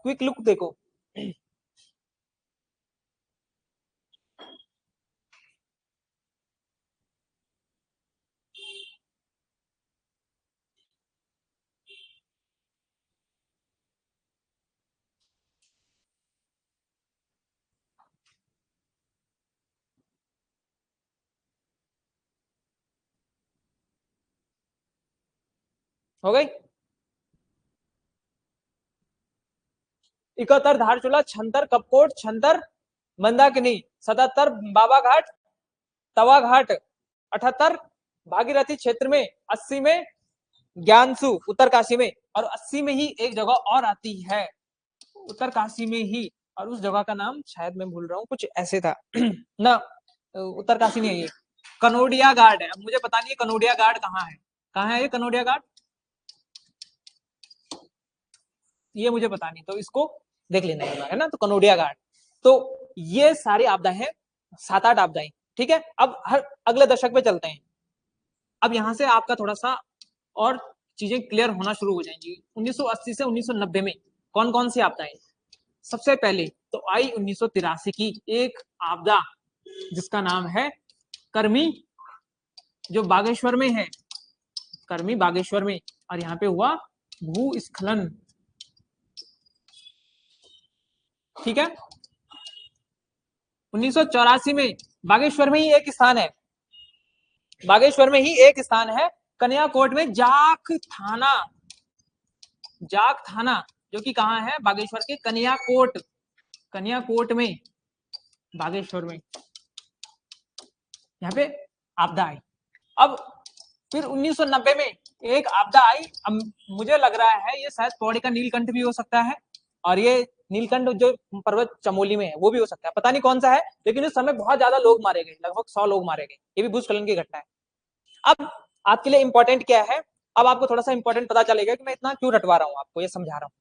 क्विक लुक देखो। हो गई? 71 धारचूला, 76 कपकोट, 76 मंदाकिनी, 77 बाबा घाट, तवा घाट, 78 भागीरथी क्षेत्र में, 80 में ज्ञानसू उत्तरकाशी में, और 80 में ही एक जगह और आती है उत्तरकाशी में ही, और उस जगह का नाम शायद मैं भूल रहा हूँ, कुछ ऐसे था ना। उत्तरकाशी नहीं है ये, कनोडिया घाट है। अब मुझे पता नहीं है कनोडिया घाट कहाँ है, कहाँ है ये कनोडिया घाट, ये मुझे पता नहीं, तो इसको देख लेना है ना। तो कनोडिया घाट। तो ये सारी आपदाएं हैं, 7-8 आपदाएं, ठीक है। अब हर अगले दशक पे चलते हैं। अब यहां से आपका थोड़ा सा और चीजें क्लियर होना शुरू हो जाएंगी। 1980 से 1990 में कौन कौन सी आपदाएं? सबसे पहले तो आई 1983 की एक आपदा जिसका नाम है कर्मी, जो बागेश्वर में है, कर्मी बागेश्वर में, और यहाँ पे हुआ भूस्खलन, ठीक है। 1984 में बागेश्वर में ही एक स्थान है, बागेश्वर में ही एक स्थान है कन्याकोट में, जाख थाना, जाख थाना जो कि कहाँ है? बागेश्वर के कन्याकोट, कन्याकोट में, बागेश्वर में, यहाँ पे आपदा आई। अब फिर 1990 में एक आपदा आई। अब मुझे लग रहा है ये शायद पौड़ी का नीलकंठ भी हो सकता है, और ये नीलकंठ जो पर्वत चमोली में है वो भी हो सकता है, पता नहीं कौन सा है। लेकिन उस समय बहुत ज्यादा लोग मारे गए, लगभग 100 लोग मारे गए। ये भी भूस्खलन की घटना है। अब आपके लिए इंपॉर्टेंट क्या है? अब आपको थोड़ा सा इंपॉर्टेंट पता चलेगा कि मैं इतना क्यों रटवा रहा हूँ, आपको ये समझा रहा हूँ।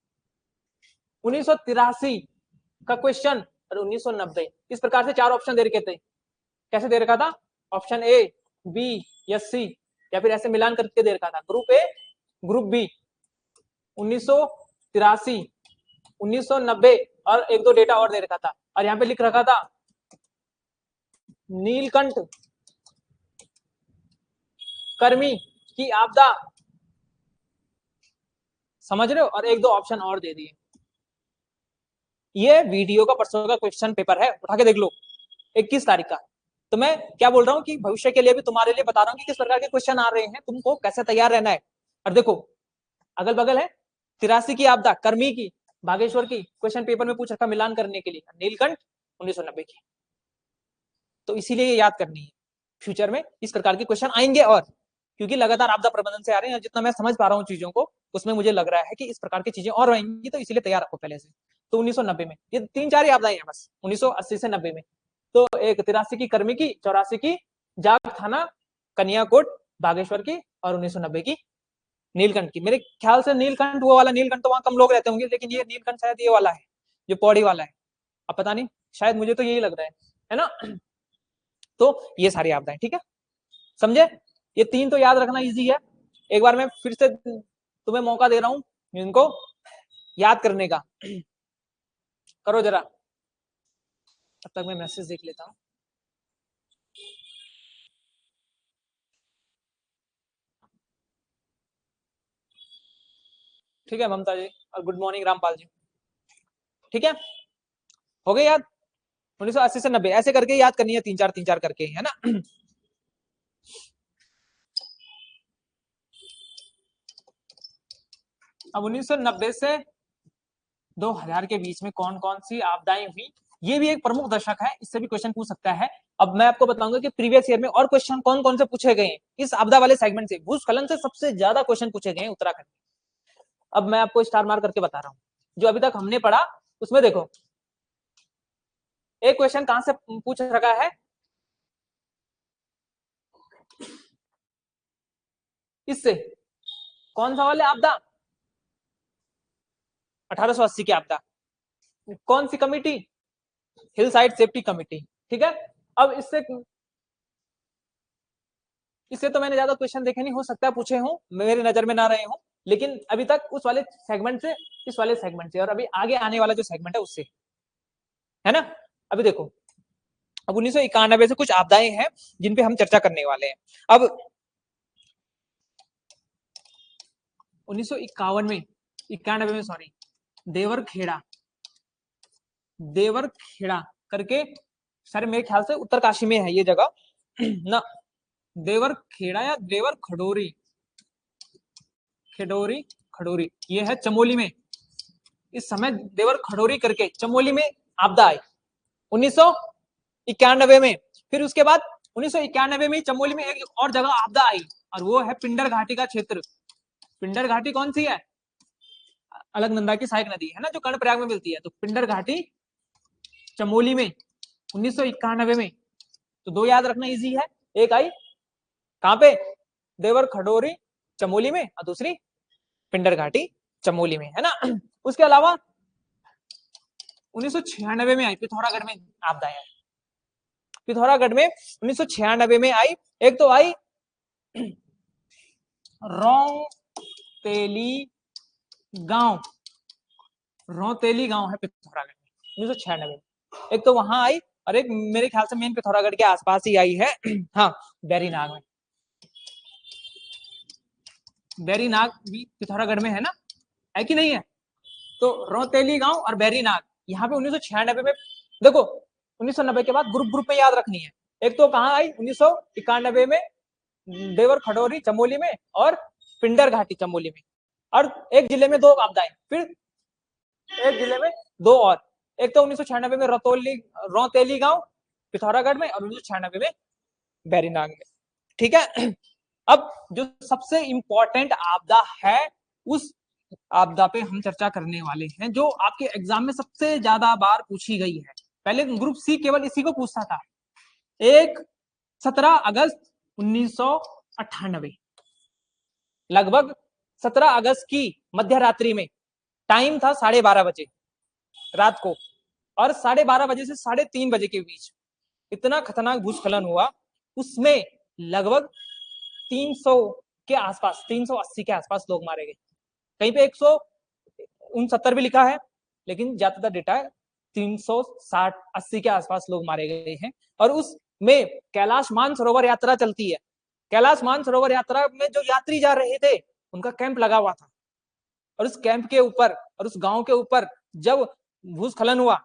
1983 का क्वेश्चन और 1990 इस प्रकार से 4 ऑप्शन दे रखे थे। कैसे दे रखा था? ऑप्शन ए, बी या सी, या फिर ऐसे मिलान करके दे रखा था, ग्रुप ए ग्रुप बी। 1983, 1990 और एक दो डेटा और दे रखा था। और यहाँ पे लिख रखा था नीलकंठ कर्मी की आपदा, समझ रहे हो, और एक दो ऑप्शन और दे दिए। ये वीडियो का परसों का क्वेश्चन पेपर है, उठा के देख लो, 21 तारीख का। तो मैं क्या बोल रहा हूँ कि भविष्य के लिए भी तुम्हारे लिए बता रहा हूँ कि किस प्रकार के क्वेश्चन आ रहे हैं, तुमको कैसे तैयार रहना है। और देखो अगल बगल है 83 की आपदा, कर्मी की, बागेश्वर की, क्वेश्चन पेपर में पूछ रखा मिलान करने के लिए, नीलकंठ 1990 की। तो इसीलिए ये याद करनी है, फ्यूचर में इस प्रकार के क्वेश्चन आएंगे। और क्योंकि लगातार आपदा प्रबंधन से आ रहे हैं, जितना मैं समझ पा रहा हूँ चीजों को, उसमें मुझे लग रहा है कि इस प्रकार की चीजें और आएंगी, तो इसीलिए तैयार रखो पहले से। तो 1990 में ये 3-4 ही आपदाएं हैं बस, 1980 से 90 में। तो एक 83 की कर्मी की, 84 की जाग थाना कन्याकोट बागेश्वर की, और 1990 की नीलकंठ की। मेरे ख्याल से नीलकंठ वो वाला नीलकंठ तो वहां कम लोग रहते होंगे, लेकिन ये नीलकंठ शायद ये वाला है जो पौड़ी वाला है, अब पता नहीं, शायद मुझे तो यही लग रहा है ना। तो ये सारी आपदाएं, ठीक है, समझे। ये 3 तो याद रखना इजी है। एक बार मैं फिर से तुम्हें मौका दे रहा हूं इनको याद करने का, करो जरा। तब तक मैं मैसेज देख लेता हूं। ठीक है ममता जी, और गुड मॉर्निंग रामपाल जी। ठीक है, हो गए याद। 1980 से 90 ऐसे करके याद करनी है, 3-4 करके, है ना। अब 1990 से 2000 के बीच में कौन कौन सी आपदाएं हुई, ये भी एक प्रमुख दशक है, इससे भी क्वेश्चन पूछ सकता है। अब मैं आपको बताऊंगा कि प्रीवियस ईयर में और क्वेश्चन कौन कौन से पूछे गए हैं इस आपदा वाले सेगमेंट से। भूस्खलन से सबसे ज्यादा क्वेश्चन पूछे गए हैं उत्तराखंड। अब मैं आपको स्टार मार्क करके बता रहा हूं, जो अभी तक हमने पढ़ा उसमें देखो, एक क्वेश्चन कहां से पूछ रखा है, इससे, कौन सा वाले आपदा, 1880 की आपदा, कौन सी committee, hill side safety committee, ठीक है। अब इससे तो मैंने ज्यादा क्वेश्चन देखे नहीं, हो सकता है पूछे हों, मेरी नजर में ना रहे हों, लेकिन अभी तक उस वाले सेगमेंट से, इस वाले सेगमेंट से, और अभी आगे आने वाला जो सेगमेंट है उससे, है ना। अभी देखो, अब 1991 से कुछ आपदाएं हैं जिन पे हम चर्चा करने वाले हैं। अब 1951 में, 91 में सॉरी, देवर खेड़ा करके, सर मेरे ख्याल से उत्तरकाशी में है ये जगह ना, देवर खेड़ा या देवर खडोरी, खडोरी खडोरी, ये है चमोली में। इस समय देवर खडोरी करके चमोली में आपदा आई 1991 में। फिर उसके बाद 1991 में चमोली में एक और जगह आपदा आई, और वो है पिंडर घाटी का क्षेत्र। पिंडर घाटी कौन सी है, अलकनंदा की सहायक नदी है ना, जो कर्णप्रयाग में मिलती है। तो पिंडर घाटी चमोली में 1991 में। तो 2 याद रखना इजी है, एक आई कहां पे, देवर खडोरी चमोली में, और दूसरी पिंडर घाटी चमोली में, है ना। उसके अलावा 1996 में आई पिथौरागढ़ में आपदा आई, पिथौरागढ़ में 1996 में आई। एक तो आई रौतेली गांव, रौतेली गांव है पिथौरागढ़ में 1996 में। एक तो वहां आई, और एक मेरे ख्याल से मेन पिथौरागढ़ के आसपास ही आई है हाँ, बैरीनाग में। बैरीनाग भी पिथौरागढ़ में है ना, है कि नहीं है। तो रौतेली गांव और बैरीनाग यहाँ पे 1996 में। देखो 1990 के बाद ग्रुप ग्रुप में याद रखनी है। एक तो कहाँ आई 1991 में, देवर खडोरी चमोली में, और पिंडर घाटी चमोली में। और एक जिले में 2 आपदाएं, फिर एक जिले में 2 और। एक तो 1996 में रौतेली गांव पिथौरागढ़ में, और 1996 में बैरीनाग में, ठीक है। अब जो सबसे इंपॉर्टेंट आपदा है, उस आपदा पे हम चर्चा करने वाले हैं, जो आपके एग्जाम में सबसे ज्यादा बार पूछी गई है। पहले ग्रुप सी केवल इसी को पूछता था। एक 17 अगस्त 1998, लगभग 17 अगस्त की मध्य रात्रि में, टाइम था 12:30 बजे रात को, और 12:30 बजे से 3:30 बजे के बीच इतना खतरनाक भूस्खलन हुआ। उसमें लगभग 300 के आसपास, 380 के आसपास लोग मारे गए। कहीं पे 169 भी लिखा है, लेकिन ज्यादातर डेटा 360-80 के आसपास लोग मारे गए हैं। और उसमें कैलाश मानसरोवर यात्रा चलती है। कैलाश मानसरोवर यात्रा में जो यात्री जा रहे थे उनका कैंप लगा हुआ था, और उस कैंप के ऊपर और उस गांव के ऊपर जब भूस्खलन हुआ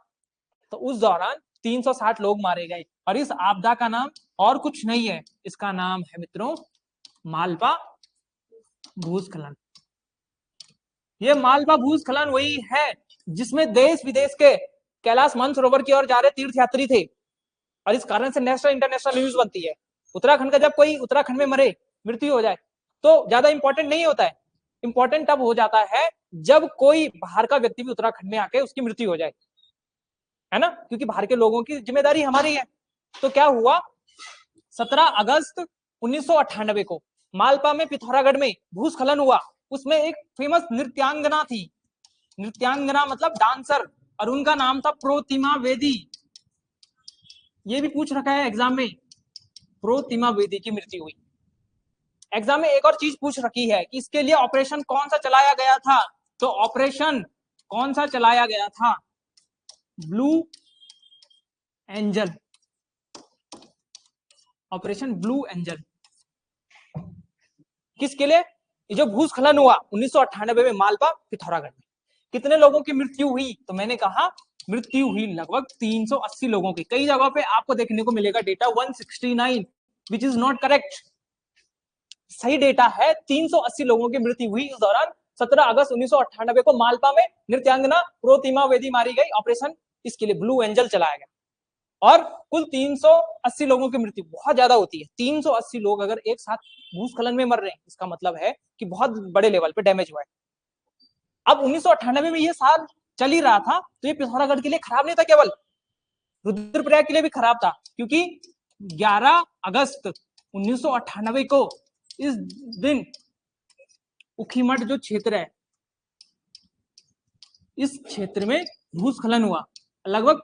तो उस दौरान 360 लोग मारे गए। और इस आपदा का नाम और कुछ नहीं है, इसका नाम है मित्रों मालवा भूस्खलन। ये मालवा भूस्खलन वही है जिसमें देश विदेश के कैलाश मानसरोवर की ओर जा रहे तीर्थयात्री थे, और इस कारण से नेशनल इंटरनेशनल न्यूज बनती है। उत्तराखंड का जब कोई उत्तराखंड में मरे, मृत्यु हो जाए, तो ज्यादा इंपॉर्टेंट नहीं होता है। इंपॉर्टेंट तब हो जाता है जब कोई बाहर का व्यक्ति भी उत्तराखंड में आके उसकी मृत्यु हो जाए, है ना, क्योंकि बाहर के लोगों की जिम्मेदारी हमारी है। तो क्या हुआ, 17 अगस्त 1998 को मालवा में पिथौरागढ़ में भूस्खलन हुआ। उसमें एक फेमस नृत्यांगना थी, नृत्यांगना मतलब डांसर, और उनका नाम था प्रोतिमा वेदी। ये भी पूछ रखा है एग्जाम में, प्रोतिमा वेदी की मृत्यु हुई। एग्जाम में एक और चीज पूछ रखी है कि इसके लिए ऑपरेशन कौन सा चलाया गया था, तो ऑपरेशन कौन सा चलाया गया था, blue angel, operation blue angel. किसके लिए, जो भूस्खलन हुआ 1998 में मालवा पिथौरागढ़ में, कितने लोगों की मृत्यु हुई, तो मैंने कहा मृत्यु हुई लगभग 380 लोगों की। कई जगहों पे आपको देखने को मिलेगा data 169, which is not correct. सही डेटा है 380 लोगों की मृत्यु हुई इस दौरान। 17 अगस्त 1998 को मालवा में नृत्यांगना प्रोतिमा वेदी मारी गई। ऑपरेशन इसके लिए ब्लू एंजल चलाया गया, और कुल 380 लोगों की मृत्यु बहुत ज्यादा होती है। 380 लोग अगर एक साथ भूस्खलन में मर रहे हैं, इसका मतलब है कि बहुत बड़े लेवल पे डैमेज हुआ है। अब 1998 में ये साल चल ही रहा था, तो ये पिथौरागढ़ के लिए खराब नहीं था, केवल रुद्रप्रयाग के लिए भी खराब था, क्योंकि 11 अगस्त 1998 को इस दिन उखीमठ जो क्षेत्र है, इस क्षेत्र में भूस्खलन हुआ। लगभग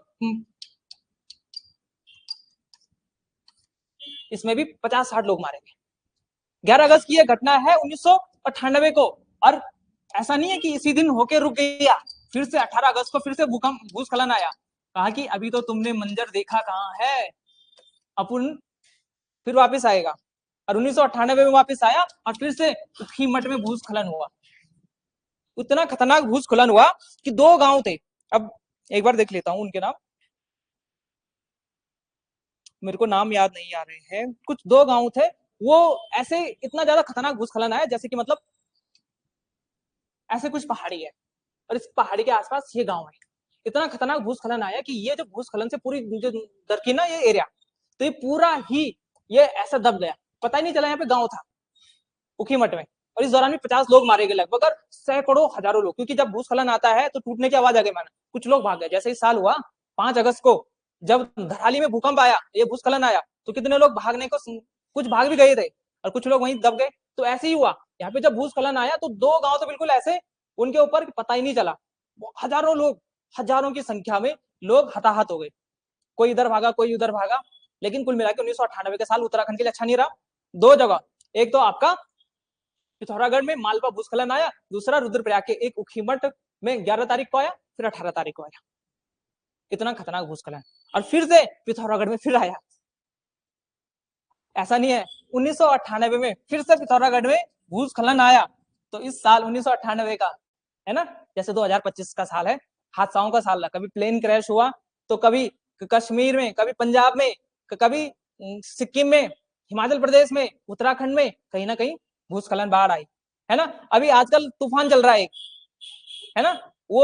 इसमें भी 50-60 लोग मारे गए। 11 अगस्त की यह घटना है 1998 को, और ऐसा नहीं है कि इसी दिन होके रुक गया, फिर से 18 अगस्त को फिर से भूस्खलन आया। कहा कि अभी तो तुमने मंजर देखा कहाँ है, अपन फिर वापस आएगा, और 1998 में वापस आया, और फिर से उखीमठ में भूस्खलन हुआ। उतना खतरनाक भूस्खलन हुआ कि 2 गांव थे, अब एक बार देख लेता हूं उनके नाम, मेरे को नाम याद नहीं आ रहे हैं, कुछ 2 गांव थे वो। ऐसे इतना ज्यादा खतरनाक भूस्खलन आया जैसे कि मतलब ऐसे कुछ पहाड़ी है, और इस पहाड़ी के आसपास ये गांव है। इतना खतरनाक भूस्खलन आया कि ये जो भूस्खलन से पूरी जो दरकी ना ये एरिया, तो ये पूरा ही ये ऐसा दब गया, पता ही नहीं चला यहाँ पे गांव था उखीमठ में। और इस दौरान भी 50 लोग मारे गए लगभग, और सैकड़ों हजारों लोग, क्योंकि जब भूस्खलन आता है तो टूटने की आवाज आ गई, माना कुछ लोग भाग गए। जैसे इस साल हुआ 5 अगस्त को जब धराली में भूकंप आया, ये भूस्खलन आया, तो कितने लोग भागने को, कुछ भाग भी गए थे और कुछ लोग वहीं दब गए। तो ऐसे ही हुआ यहाँ पे, जब भूस्खलन आया तो 2 गांव तो बिल्कुल ऐसे उनके ऊपर पता ही नहीं चला। हजारों लोग, हजारों की संख्या में लोग हताहत हो गए, कोई इधर भागा कोई उधर भागा। लेकिन कुल मिलाकर 1998 के साल उत्तराखंड के लिए अच्छा नहीं रहा। 2 जगह, एक तो आपका पिथौरागढ़ में मालवा भूस्खलन आया, दूसरा रुद्रप्रयाग के एक उखीमठ में 11 तारीख को आया, फिर 18 तारीख को आया। इतना खतरनाक भूस्खलन, और फिर से पिथौरागढ़ में फिर आया। ऐसा नहीं है, 1998 में फिर से पिथौरागढ़ में भूस्खलन आया। तो इस साल 1998 का है ना, जैसे 2025 का साल है, हादसाओं का साल है। कभी प्लेन क्रैश हुआ, तो कभी कश्मीर में, कभी पंजाब में, कभी सिक्किम में, हिमाचल प्रदेश में, उत्तराखंड में कहीं ना कहीं भूस्खलन बाढ़ आई, है ना। अभी आजकल तूफान चल रहा है, है ना, वो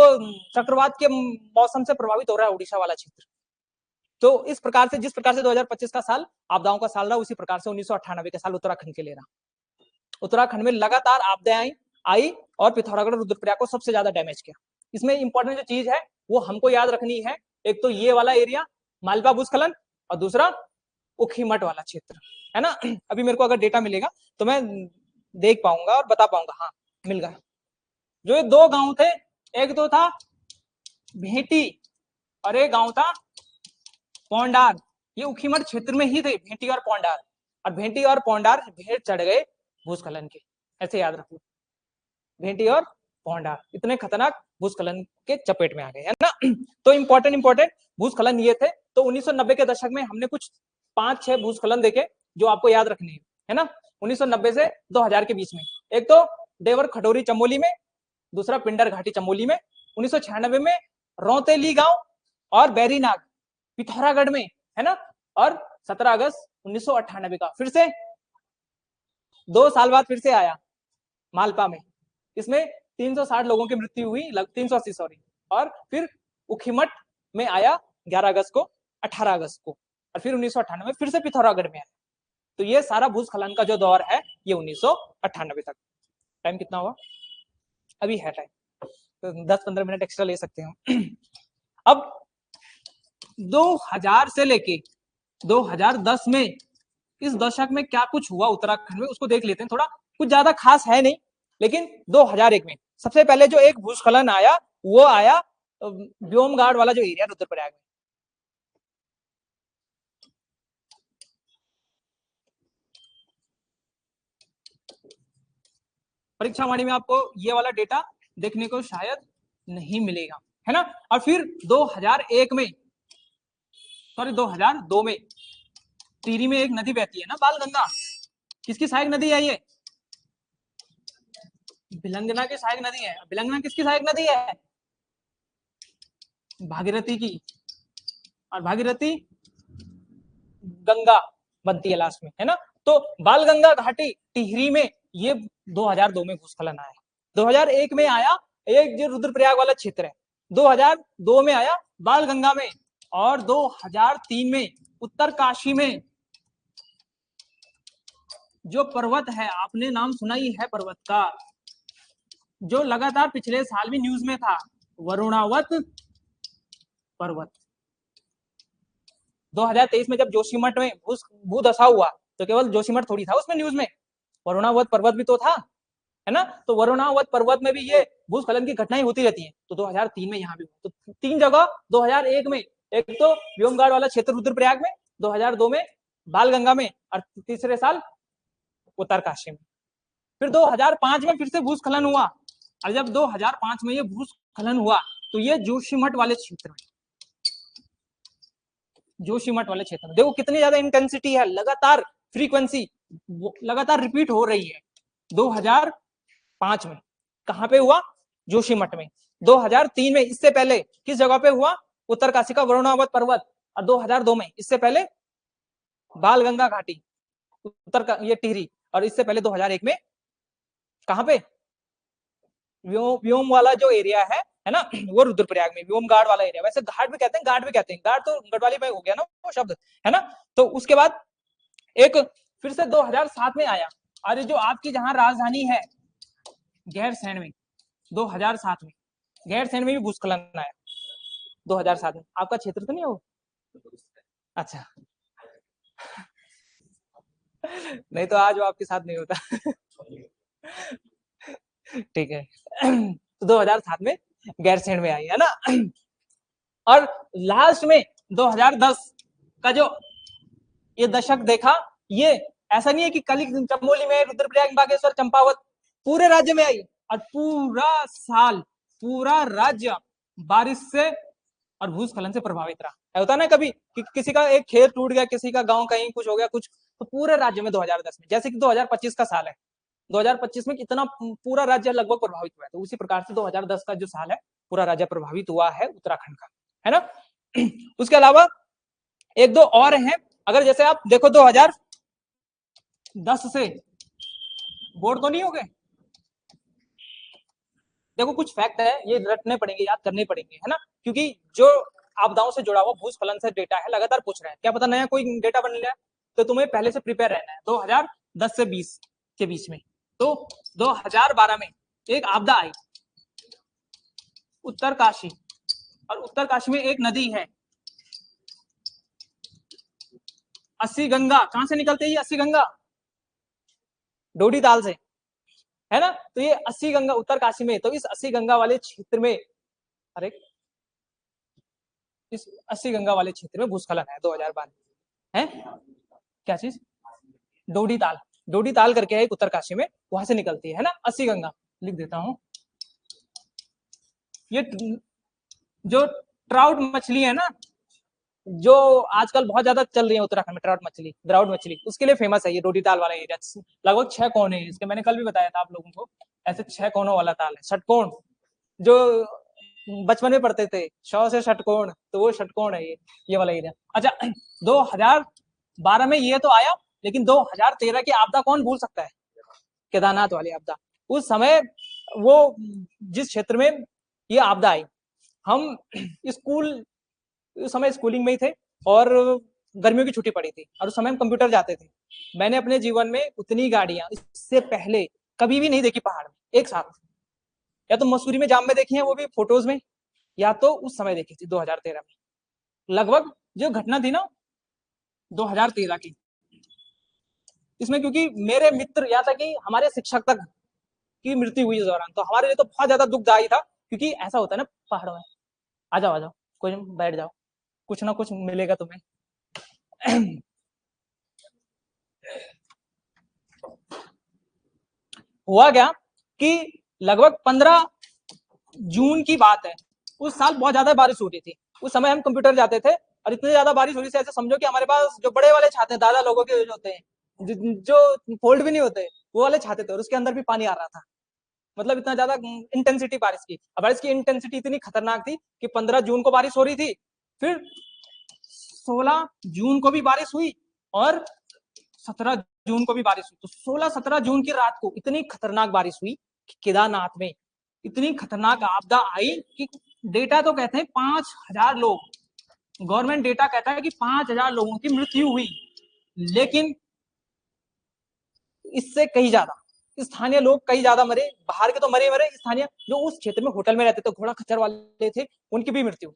चक्रवात के मौसम से प्रभावित हो रहा है उड़ीसा वाला क्षेत्र। तो इस प्रकार से, जिस प्रकार से 2025 का साल आपदाओं का साल रहा, उसी प्रकार से 1998 के साल उत्तराखंड के लिए रहा। उत्तराखंड में लगातार आपदाएं आई और पिथौरागढ़ रुद्रप्रयाग को सबसे ज्यादा डैमेज किया। इसमें इंपॉर्टेंट जो चीज है वो हमको याद रखनी है, एक तो ये वाला एरिया मालवा भूस्खलन, और दूसरा उखीमठ वाला क्षेत्र, है ना। अभी मेरे को अगर डेटा मिलेगा तो मैं देख पाऊंगा और बता पाऊंगा। हाँ, मिल गया। जो ये 2 गांव थे, एक तो था भेंटी और एक गांव था पौंडार। ये उखीमठ क्षेत्र में ही थे, भेंटी और पौंडार। और भेंटी और पौंडार भेंट चढ़ गए भूस्खलन के, ऐसे याद रखो, भेंटी और पौंडार इतने खतरनाक भूस्खलन के चपेट में आ गए, है ना। तो इंपॉर्टेंट भूस्खलन ये थे। तो 1990 के दशक में हमने कुछ 5-6 भूस्खलन देखे जो आपको याद रखने हैं, है ना। 1990 से 2000 के बीच में एक तो देवर खटोरी चमोली में, दूसरा पिंडर घाटी चमोली में। 1996 में रौतेली गांव और बैरीनाग पिथौरागढ़ में, है ना। और 17 अगस्त 1998 का फिर से 2 साल बाद फिर से आया मालपा में। इसमें 360 लोगों की मृत्यु हुई, 380 सॉरी। और फिर उखीमठ में आया 11 अगस्त को, 18 अगस्त को, और फिर 1998 में फिर से पिथौरागढ़ में आया। तो ये सारा भूस्खलन का जो दौर है ये 1998 तक। टाइम कितना हुआ? अभी है टाइम, तो 10-15 मिनट एक्स्ट्रा ले सकते हैं। अब 2000 से लेके 2010 में इस दशक में क्या कुछ हुआ उत्तराखंड में उसको देख लेते हैं। थोड़ा कुछ ज्यादा खास है नहीं, लेकिन 2001 में सबसे पहले जो एक भूस्खलन आया वो आया व्योमगार्ड वाला जो एरिया रुद्रप्रयाग में। परीक्षा वाणी में आपको ये वाला डेटा देखने को शायद नहीं मिलेगा, है ना। और फिर 2001 में सॉरी 2002 में टिहरी में एक नदी बहती है ना, बालगंगा। किसकी सहायक नदी है ये? भिलंगना की सहायक नदी है। भिलंगना किसकी सहायक नदी है? भागीरथी की। और भागीरथी गंगा बनती है लास्ट में, है ना। तो बालगंगा घाटी टिहरी में ये 2002 में भूस्खलन आया। 2001 में आया एक जो रुद्रप्रयाग वाला क्षेत्र है, 2002 में आया बालगंगा में, और 2003 में उत्तरकाशी में जो पर्वत है, आपने नाम सुना ही है पर्वत का, जो लगातार पिछले साल भी न्यूज में था, वरुणावत पर्वत। 2023 में जब जोशीमठ में भूदशा हुआ तो केवल जोशीमठ थोड़ी था उसमें न्यूज में, वरुणावत पर्वत भी तो था, है ना। तो वरुणावत पर्वत में भी ये भूस्खलन की घटनाएं होती रहती हैं। तो 2003 में यहाँ भी तो 3 जगह 2001 में, एक तो व्योमगार्ड वाला क्षेत्र रुद्रप्रयाग में, 2002 में बालगंगा में, और तीसरे साल उत्तरकाशी में। फिर 2005 में फिर से भूस्खलन हुआ, और जब 2005 में ये भूस्खलन हुआ तो ये जोशीमठ वाले क्षेत्र में, जोशीमठ वाले क्षेत्र में देखो कितनी ज्यादा इंटेंसिटी है, लगातार फ्रीक्वेंसी लगातार रिपीट हो रही है। 2005 में कहां पे हुआ? जोशीमठ में। 2003 में इससे पहले किस जगह पे हुआ? उत्तरकाशी का वरुणावत पर्वत। और 2002 में इससे पहले बालगंगा घाटी, उत्तर ये टिहरी। और इससे पहले 2001 में कहां पे? व्योम वाला जो एरिया है ना, वो रुद्रप्रयाग में व्योमगार्ड वाला एरिया। वैसे घाट भी कहते हैं, गार्ड भी कहते हैं, गार्ड तो गढ़वाली में हो गया ना वो शब्द, है ना। तो उसके बाद एक फिर से 2007 में आया, और जो आपकी जहां राजधानी है गैरसैंण में, 2007 में गैरसैंण में भी भूस्खलन आया 2007 में। आपका क्षेत्र तो नहीं है वो? अच्छा नहीं तो आज वो आपके साथ नहीं होता। ठीक है। तो 2007 में गैरसैंण में आई, है ना। और लास्ट में 2010 का जो ये दशक देखा, ये ऐसा नहीं है कि कल चमोली में, रुद्रप्रयाग, बागेश्वर, चंपावत, पूरे राज्य में आई। और पूरा साल पूरा राज्य बारिश से और भूस्खलन से प्रभावित रहा। होता ना कभी कि किसी का एक खेत टूट गया, किसी का गांव कहीं कुछ हो गया कुछ, तो पूरे राज्य में 2010 में, जैसे कि 2025 का साल है, 2025 में कितना पूरा राज्य लगभग प्रभावित हुआ है, तो उसी प्रकार से 2010 का जो साल है पूरा राज्य प्रभावित हुआ है उत्तराखंड का, है ना। उसके अलावा एक दो और हैं, अगर जैसे आप देखो 2010 से बोर्ड तो नहीं हो गए, देखो कुछ फैक्ट है ये रटने पड़ेंगे, याद करने पड़ेंगे, है ना, क्योंकि जो आपदाओं से जुड़ा हुआ भूस्खलन से डेटा है लगातार पूछ रहे हैं, क्या पता नया कोई डेटा बन लिया है, तो तुम्हें पहले से प्रिपेयर रहना है। 2010 से 20 के बीच में, तो 2012 में एक आपदा आई उत्तरकाशी, और उत्तरकाशी में एक नदी है अस्सी गंगा। कहां से निकलती है ये अस्सी गंगा? डोडी ताल से, है ना। तो ये अस्सी गंगा उत्तरकाशी में, तो इस अस्सी गंगा वाले क्षेत्र में, अरे इस अस्सी गंगा वाले क्षेत्र में भूस्खलन है 2012 है। क्या चीज? डोडी ताल, डोडी ताल करके है एक उत्तरकाशी में, वहां से निकलती है ना अस्सी गंगा। लिख देता हूं, ये जो ट्राउट मछली है ना, जो आजकल बहुत ज्यादा चल रही है उत्तराखंड में, ट्राउट मछली, द्राउट मछली, उसके लिए फेमस है ये रोडी ताल वाला एरिया। लगभग 6 कोने हैं इसके, मैंने कल भी बताया था आप लोगों को। ऐसे 6 कोनों वाला ताल है, षटकोण, जो बचपन में पढ़ते थे, शौ से षटकोण, तो वो षटकोण है ये वाला एरिया। अच्छा, 2012 में ये तो आया, लेकिन 2013 की आपदा कौन भूल सकता है, केदारनाथ वाली आपदा। उस समय वो जिस क्षेत्र में ये आपदा आई, हम स्कूल, उस समय स्कूलिंग में ही थे, और गर्मियों की छुट्टी पड़ी थी, और उस समय हम कंप्यूटर जाते थे। मैंने अपने जीवन में उतनी गाड़ियां इससे पहले कभी भी नहीं देखी पहाड़ में एक साथ। या तो मसूरी में जाम में देखी है, वो भी फोटोज में, या तो उस समय देखी थी 2013 में। लगभग जो घटना थी ना 2013 की, इसमें क्योंकि मेरे मित्र, या तक कि हमारे शिक्षक तक की मृत्यु हुई इस दौरान, तो हमारे लिए तो बहुत ज्यादा दुखदायी था, क्योंकि ऐसा होता है ना पहाड़ों में। आ जाओ आ जाओ, कोई बैठ जाओ, कुछ ना कुछ मिलेगा तुम्हें। हुआ क्या कि लगभग 15 जून की बात है, उस साल बहुत ज्यादा बारिश हो रही थी। उस समय हम कंप्यूटर जाते थे, और इतनी ज्यादा बारिश हो रही थी, ऐसे समझो कि हमारे पास जो बड़े वाले छाते, दादा लोगों के जो होते हैं, जो फोल्ड भी नहीं होते, वो वाले छाते थे, और उसके अंदर भी पानी आ रहा था। मतलब इतना ज्यादा इंटेंसिटी बारिश की। अब बारिश की इंटेंसिटी इतनी खतरनाक थी कि 15 जून को बारिश हो रही थी, फिर 16 जून को भी बारिश हुई, और 17 जून को भी बारिश हुई। तो 16-17 जून की रात को इतनी खतरनाक बारिश हुई कि केदारनाथ में इतनी खतरनाक आपदा आई कि डेटा तो कहते हैं 5,000 लोग, गवर्नमेंट डेटा कहता है कि 5,000 लोगों की मृत्यु हुई, लेकिन इससे कहीं ज्यादा स्थानीय लोग कई ज्यादा मरे। बाहर के तो मरे मरे, स्थानीय जो उस क्षेत्र में होटल में रहते थे, घोड़ा खच्चर वाले थे, उनकी भी मृत्यु।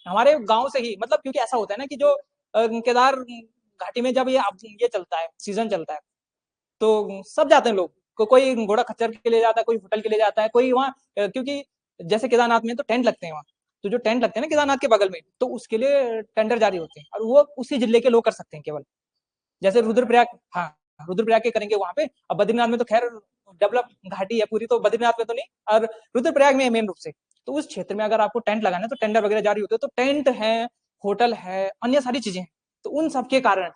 हमारे गांव से ही, मतलब क्योंकि ऐसा होता है ना कि जो केदार घाटी में जब ये चलता है, सीजन चलता है, तो सब जाते हैं लोग, कोई घोड़ा खच्चर के लिए जाता है, कोई होटल के लिए जाता है, कोई वहाँ, क्योंकि जैसे केदारनाथ में तो टेंट लगते हैं वहाँ, तो जो टेंट लगते हैं ना केदारनाथ के बगल में, तो उसके लिए टेंडर जारी होते हैं, और वो उसी जिले के लोग कर सकते हैं केवल। जैसे रुद्रप्रयाग, हाँ, रुद्रप्रयाग के करेंगे वहां पे। अब बद्रीनाथ में तो खैर डेवलप घाटी है पूरी, तो बद्रीनाथ में तो नहीं, और रुद्रप्रयाग में मेन रूप से। तो उस क्षेत्र में अगर आपको टेंट लगाना है, तो टेंडर वगैरह जारी होते हैं, तो टेंट है, होटल है, अन्य सारी चीजें हैं। तो उन सब के कारण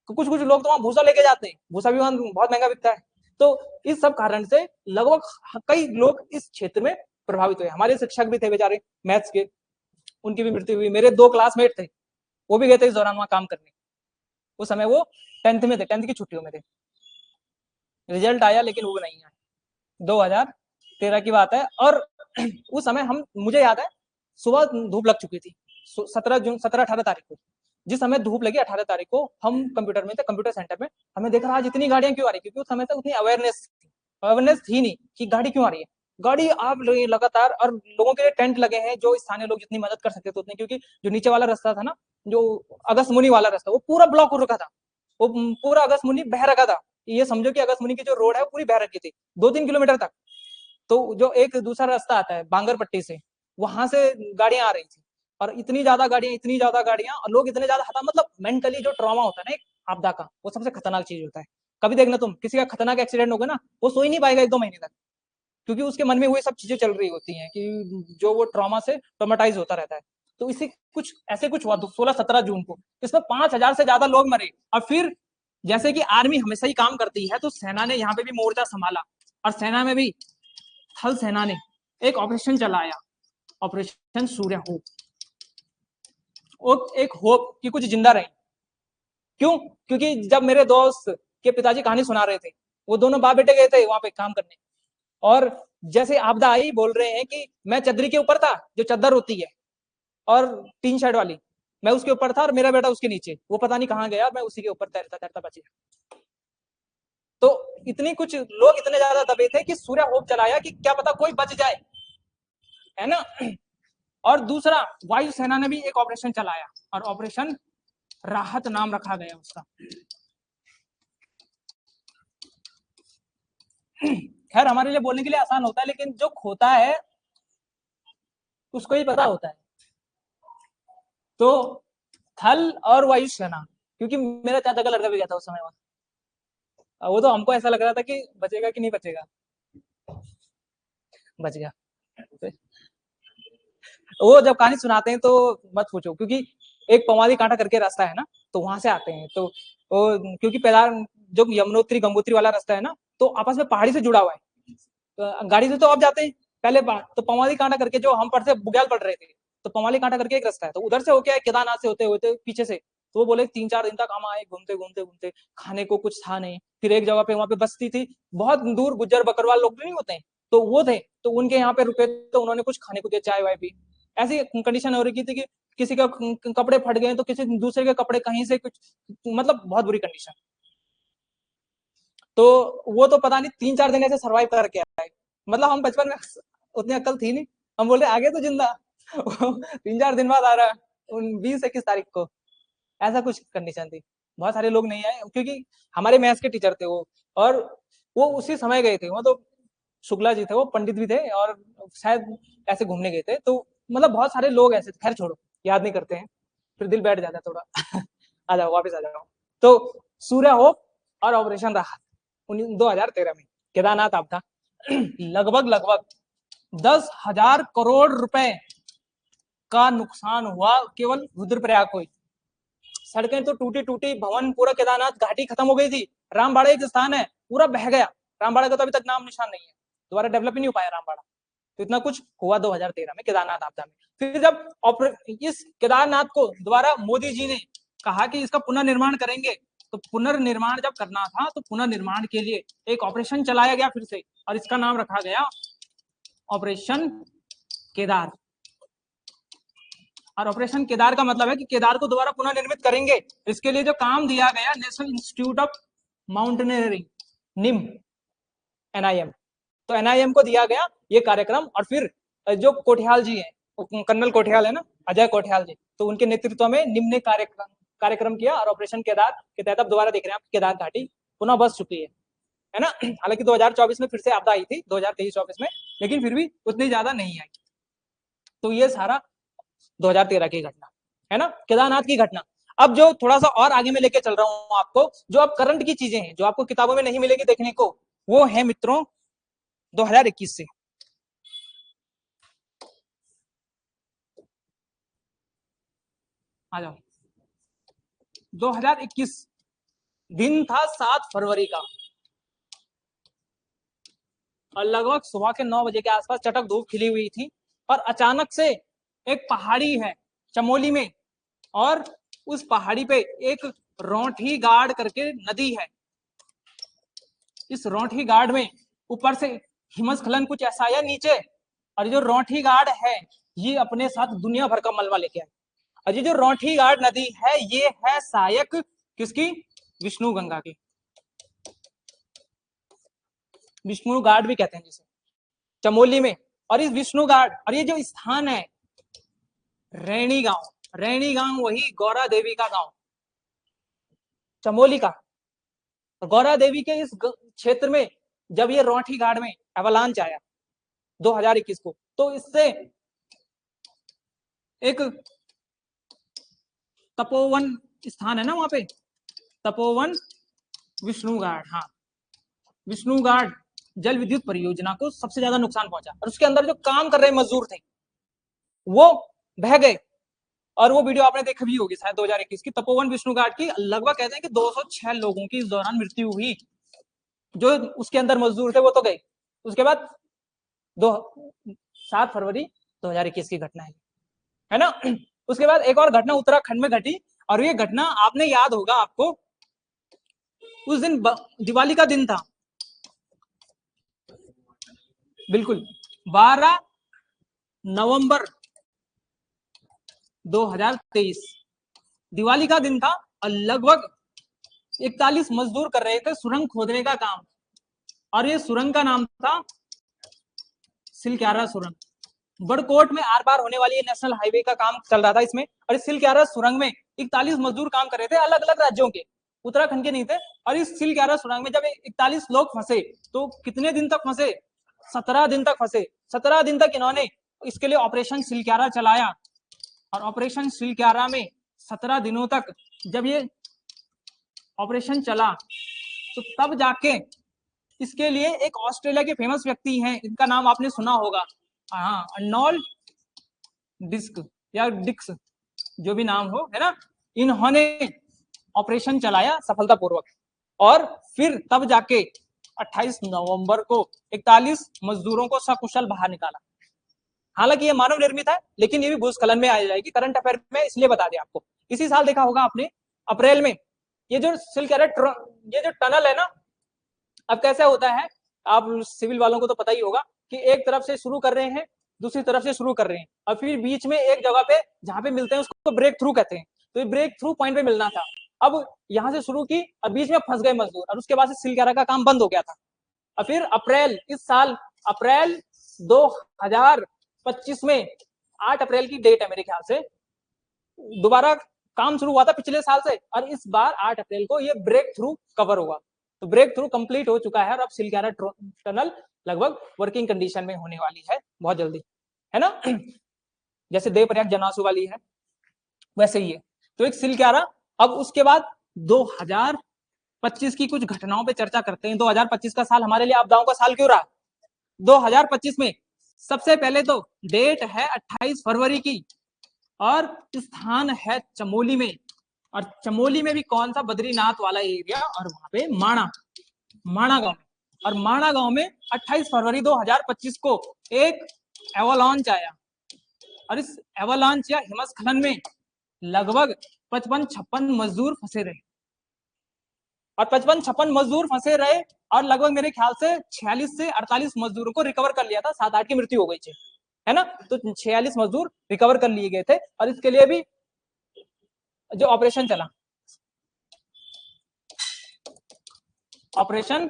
कुछ कुछ लोग तो वहां भूसा लेके जाते हैं, भूसा भी वहां बहुत महंगा बिकता है। तो इस सब कारण से लगभग कई लोग इस क्षेत्र में प्रभावित हुए। हमारे शिक्षक भी थे बेचारे मैथ्स के, उनकी भी मृत्यु हुई। मेरे 2 क्लासमेट थे, वो भी गए थे इस दौरान वहां काम करने। उस समय वो 10th में थे, 10th की छुट्टियों में थे। रिजल्ट आया लेकिन वो नहीं आया। 2013 की बात है, और उस समय हम, मुझे याद है, सुबह धूप लग चुकी थी, 17 जून, 17-18 तारीख को। जिस समय धूप लगी 18 तारीख को, हम कंप्यूटर में थे, कंप्यूटर सेंटर में। हमें देखा आज इतनी गाड़ियां क्यों आ रही, क्योंकि उस समय तक उतनी अवेयरनेस थी नहीं कि गाड़ी क्यों आ रही है। गाड़ी आप लगातार, और लोगों के लिए टेंट लगे हैं, जो स्थानीय लोग जितनी मदद कर सकते थे उतनी, क्योंकि जो नीचे वाला रास्ता था ना, जो अगस्त मुनि वाला रास्ता, वो पूरा ब्लॉक हो रखा था। वो पूरा अगस्त मुनि बह रखा था। ये समझो कि अगस्त मुनि की जो रोड है वो पूरी बह रखी थी 2-3 किलोमीटर तक। तो जो एक दूसरा रास्ता आता है बांगर पट्टी से, वहां से गाड़ियां आ रही थी, और इतनी ज्यादा गाड़ियां, और लोग इतने ज्यादा हता, मतलब मेंटली जो ट्रॉमा होता है ना एक आपदा का, वो सबसे खतरनाक चीज होता है। कभी देखना तुम, किसी का खतरनाक एक्सीडेंट होगा ना, वो सो ही नहीं पाएगा 1-2 महीने तक, क्योंकि उसके मन में वो सब चीजें चल रही होती हैं, कि जो वो ट्रॉमा से ट्रोमेटाइज होता रहता है। तो इसी कुछ ऐसे कुछ हुआ 16-17 जून को, इसमें 5,000 से ज्यादा लोग मरे। और फिर जैसे कि आर्मी हमेशा ही काम करती है, तो सेना ने यहाँ पे भी मोर्चा संभाला, और सेना में भी थल सेना ने एक ऑपरेशन चलाया, ऑपरेशन सूर्य होप। और एक होप कि कुछ जिंदा रहे। क्यों? क्योंकि जब मेरे दोस्त के पिताजी कहानी सुना रहे थे, वो दोनों बाप बेटे गए थे वहां पे काम करने, और जैसे आपदा आई, बोल रहे हैं कि मैं चदरी के ऊपर था, जो चद्दर होती है, और टीन शेड वाली, मैं उसके ऊपर था, और मेरा बेटा उसके नीचे, वो पता नहीं कहाँ गया, मैं उसी के ऊपर तैरता तैरता बच गया। तो इतनी कुछ लोग इतने ज्यादा दबे थे कि सूर्य होप चलाया कि क्या पता कोई बच जाए, है ना। और दूसरा, वायुसेना ने भी एक ऑपरेशन चलाया, और ऑपरेशन राहत नाम रखा गया उसका। खैर हमारे लिए बोलने के लिए आसान होता है, लेकिन जो खोता है उसको ही पता होता है। तो थल और वायुसेना, क्योंकि मेरा चाचा का लड़का भी गया था उस समय वहां, वो तो हमको ऐसा लग रहा था कि बचेगा कि नहीं बचेगा, बच गया। वो जब कहानी सुनाते हैं तो मत पूछो, क्योंकि एक पवाली कांटा करके रास्ता है ना, तो वहां से आते हैं। तो क्योंकि पैदार जो यमुनोत्री गंगोत्री वाला रास्ता है ना, तो आपस में पहाड़ी से जुड़ा हुआ है। गाड़ी से तो अब जाते हैं, पहले तो पवाली कांटा करके, जो हम पढ़ते बुग्याल पढ़ रहे थे, तो पवाली कांटा करके एक रास्ता है, तो उधर से होके केदारनाथ से होते होते पीछे से। तो वो बोले 3-4 दिन तक हम आए, घूमते घूमते घूमते, खाने को कुछ था नहीं। फिर एक जगह पे वहां पे बस्ती थी, बहुत दूर गुज्जर बकरवाल लोग नहीं होते हैं, तो वो थे, तो उनके यहाँ पे रुके, तो उन्होंने कुछ खाने को दिया, चाय वाय पी। ऐसी कंडीशन हो रही थी कि किसी का कपड़े फट गए, तो किसी दूसरे के कपड़े कहीं से कुछ, मतलब बहुत बुरी कंडीशन। तो वो तो पता नहीं 3-4 दिन ऐसे सर्वाइव करके आए। मतलब हम बचपन में उतनी अक्ल थी नहीं, हम बोले आगे तो जिंदा 3-4 दिन बाद आ रहा है 20-21 तारीख को, ऐसा कुछ कंडीशन थी। बहुत सारे लोग नहीं आए, क्योंकि हमारे मैथ्स के टीचर थे वो, और वो उसी समय गए थे। वो तो शुक्ला जी थे, वो पंडित भी थे, और शायद ऐसे घूमने गए थे। तो मतलब बहुत सारे लोग ऐसे थे, खैर छोड़ो, याद नहीं करते हैं, फिर दिल बैठ जाता है थोड़ा। आ जाओ, वापस आ जाओ। तो सूर्य होप और ऑपरेशन राहत 2013 में केदारनाथ आप था। लगभग लगभग 10,000 करोड़ रुपए का नुकसान हुआ केवल रुद्रप्रयाग को ही। सड़कें तो टूटी टूटी, भवन पूरा, केदारनाथ घाटी खत्म हो गई थी। रामबाड़ा एक स्थान है, पूरा बह गया। रामबाड़ा का तो अभी तक नाम निशान नहीं है, दोबारा डेवलप ही नहीं हो पाया रामबाड़ा। तो इतना कुछ हुआ 2013 में केदारनाथ आपदा में। फिर जब इस केदारनाथ को दोबारा मोदी जी ने कहा कि इसका पुनर्निर्माण करेंगे, तो पुनर्निर्माण जब करना था, तो पुनर्निर्माण के लिए एक ऑपरेशन चलाया गया फिर से, और इसका नाम रखा गया ऑपरेशन केदार। और ऑपरेशन केदार का मतलब है कि केदार को दोबारा पुनर्निर्मित करेंगे। इसके लिए जो काम दिया गया नेशनल इंस्टीट्यूट ऑफ माउंटेनियरिंग, निम, एनआईएम, तो एनआईएम को दिया गया ये कार्यक्रम। और फिर जो कोठियाल जी है, कर्नल कोठियाल है ना, अजय कोठियाल जी, तो उनके नेतृत्व में निम ने कार्यक्रम किया, और ऑपरेशन केदार के तहत अब दोबारा देख रहे हैं आप, केदार घाटी पुनः बस चुकी है ना। हालांकि 2024 में फिर से आपदा आई थी, 2023-24 में, लेकिन फिर भी उतनी ज्यादा नहीं आई। तो ये सारा 2013 की घटना है ना, केदारनाथ की घटना। अब जो थोड़ा सा और आगे में लेके चल रहा हूं आपको, जो अब करंट की चीजें हैं, जो आपको किताबों में नहीं मिलेगी देखने को, वो है मित्रों 2021 से। आ जाओ। 2021 दिन था 7 फरवरी का, और लगभग सुबह के 9 बजे के आसपास चटक धूप खिली हुई थी, और अचानक से एक पहाड़ी है चमोली में, और उस पहाड़ी पे एक रोंठी गाड़ करके नदी है। इस रोंठी गाड़ में ऊपर से हिमस्खलन कुछ ऐसा आया नीचे, और जो रोंठी गाड़ है ये अपने साथ दुनिया भर का मलबा लेके आए। और ये जो रोंठी गाड़ नदी है, ये है सहायक किसकी? विष्णु गंगा की। विष्णु घाट भी कहते हैं जिसे, चमोली में। और इस विष्णु घाट, और ये जो स्थान है रैणी गांव, रैणी गांव वही गौरा देवी का गांव, चमोली का। गौरा देवी के इस क्षेत्र में जब ये रोंठी घाट में एवलांच आया 2021 को, तो इससे एक तपोवन स्थान है ना वहां पे, तपोवन विष्णु घाट, हाँ, विष्णु घाट जल विद्युत परियोजना को सबसे ज्यादा नुकसान पहुंचा, और उसके अंदर जो काम कर रहे मजदूर थे वो बह गए। और वो वीडियो आपने देखी भी होगी शायद 2021 की, तपोवन विष्णु घाट की। लगभग कहते हैं कि 206 लोगों की इस दौरान मृत्यु हुई। जो उसके अंदर मजदूर थे वो तो गए। उसके बाद 7 फरवरी 2021 की घटना है ना। उसके बाद एक और घटना उत्तराखंड में घटी, और ये घटना आपने याद होगा आपको, उस दिन दिवाली का दिन था, बिल्कुल 12 नवंबर 2023 दिवाली का दिन था, और लगभग 41 मजदूर कर रहे थे सुरंग खोदने का काम। और ये सुरंग का नाम था सिलक्यारा सुरंग। बड़कोट में आर पार होने वाली नेशनल हाईवे का काम चल रहा था इसमें, और इस सिलक्यारा सुरंग में 41 मजदूर काम कर रहे थे, अलग अलग राज्यों के, उत्तराखंड के नहीं थे। और इस सिलक्यारा सुरंग में जब 41 लोग फंसे, तो कितने दिन तक फंसे? 17 दिन तक फंसे। 17 दिन तक इन्होंने इसके लिए ऑपरेशन सिलक्यारा चलाया, और ऑपरेशन सिलक्यारा में 17 दिनों तक जब ये ऑपरेशन चला, तो तब जाके इसके लिए एक ऑस्ट्रेलिया के फेमस व्यक्ति हैं, इनका नाम आपने सुना होगा, हाँ, अर्नोल्ड डिस्क या डिक्स, जो भी नाम हो, है ना, इन्होंने ऑपरेशन चलाया सफलतापूर्वक और फिर तब जाके 28 नवंबर को 41 मजदूरों को सकुशल बाहर निकाला। हालांकि ये मानव निर्मित है, लेकिन ये भी भूस्खलन में आ जाएगी, करंट अफेयर में इसलिए बता दिया आपको। इसी साल देखा होगा आपने अप्रैल में ये जो सिल्क ये जो टनल है ना, अब कैसे होता है, आप सिविल वालों को तो पता ही होगा कि एक तरफ से शुरू कर रहे हैं, दूसरी तरफ से शुरू कर रहे हैं, और फिर बीच में एक जगह पे जहां पे मिलते हैं उसको ब्रेक थ्रू कहते हैं। तो ये ब्रेक थ्रू पॉइंट पे मिलना था। अब यहां से शुरू की और बीच में फंस गए मजदूर, और उसके बाद से सिलक्यारा का काम बंद हो गया था। और फिर अप्रैल, इस साल अप्रैल 2025 में 8 अप्रैल की डेट है मेरे ख्याल से, दोबारा काम शुरू हुआ था पिछले साल से, और इस बार 8 अप्रैल को ये ब्रेक थ्रू कवर हुआ। तो ब्रेक थ्रू कंप्लीट हो चुका है और अब सिलक्यारा टनल लगभग वर्किंग कंडीशन में होने वाली है बहुत जल्दी, है ना। जैसे देवप्रयाग जनासू वाली है वैसे ही है। तो एक सिलक्यारा। अब उसके बाद 2025 की कुछ घटनाओं पे चर्चा करते हैं। 2025 का साल हमारे लिए आपदाओं का साल क्यों रहा? 2025 में सबसे पहले तो डेट है 28 फरवरी की, और स्थान है चमोली में। और चमोली में भी कौन सा? बद्रीनाथ वाला एरिया, और वहां पे माणा गांव में। और माणा गांव में 28 फरवरी 2025 को एक एवलांच आया, और इस एवलांच या हिमस्खलन में लगभग 55-56 मजदूर फंसे रहे, और 55-56 मजदूर फंसे रहे, और लगभग मेरे ख्याल से 46 से 48 मजदूरों को रिकवर कर लिया था, 7-8 की मृत्यु हो गई थी, है ना। तो 46 मजदूर रिकवर कर लिए गए थे, और इसके लिए भी जो ऑपरेशन चला, ऑपरेशन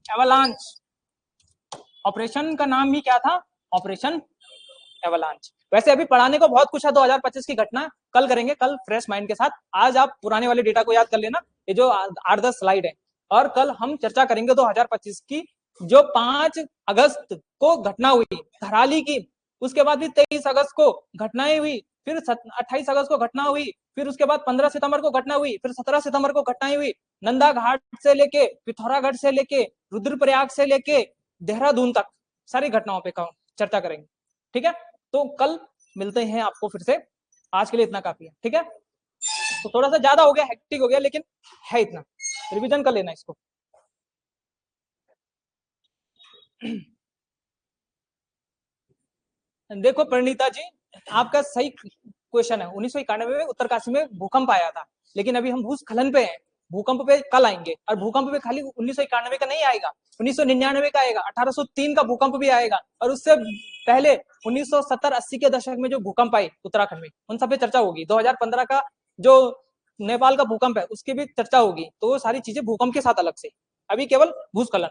एवलांच, ऑपरेशन का नाम ही क्या था? Operation avalanche. वैसे अभी पढ़ाने को बहुत कुछ है 2025 की घटना, कल करेंगे, कल फ्रेश माइंड के साथ। आज आप पुराने वाले डेटा को याद कर लेना, ये जो 8-10 स्लाइड है, और कल हम चर्चा करेंगे 2025 की, जो 5 अगस्त को घटना हुई धराली की, उसके बाद भी 23 अगस्त को घटनाएं हुई, फिर 28 अगस्त को घटना हुई, फिर उसके बाद 15 सितंबर को घटना हुई, फिर 17 सितंबर को घटनाएं हुई, नंदा घाट से लेके पिथौरागढ़ से लेके रुद्रप्रयाग से लेके देहरादून तक सारी घटनाओं पे चर्चा करेंगे, ठीक है। तो कल मिलते हैं आपको फिर से, आज के लिए इतना काफी है, ठीक है। तो थोड़ा सा ज्यादा हो गया, हेक्टिक हो गया, लेकिन है इतना, रिवीजन कर लेना इसको। देखो परिणीता जी, आपका सही क्वेश्चन है। 1991 में उत्तरकाशी में भूकंप आया था, लेकिन अभी हम भूस्खलन पे हैं, भूकंप पे कल आएंगे। और भूकंप पे खाली 1991 का नहीं आएगा, 1999 का आएगा, 1803 का भूकंप भी आएगा, और उससे पहले 1970-80 के दशक में जो भूकंप आए उत्तराखंड में, उन सब पे चर्चा होगी। 2015 का जो नेपाल का भूकंप है उसकी भी चर्चा होगी। तो वो सारी चीजें भूकंप के साथ अलग से, अभी केवल भूस्खलन।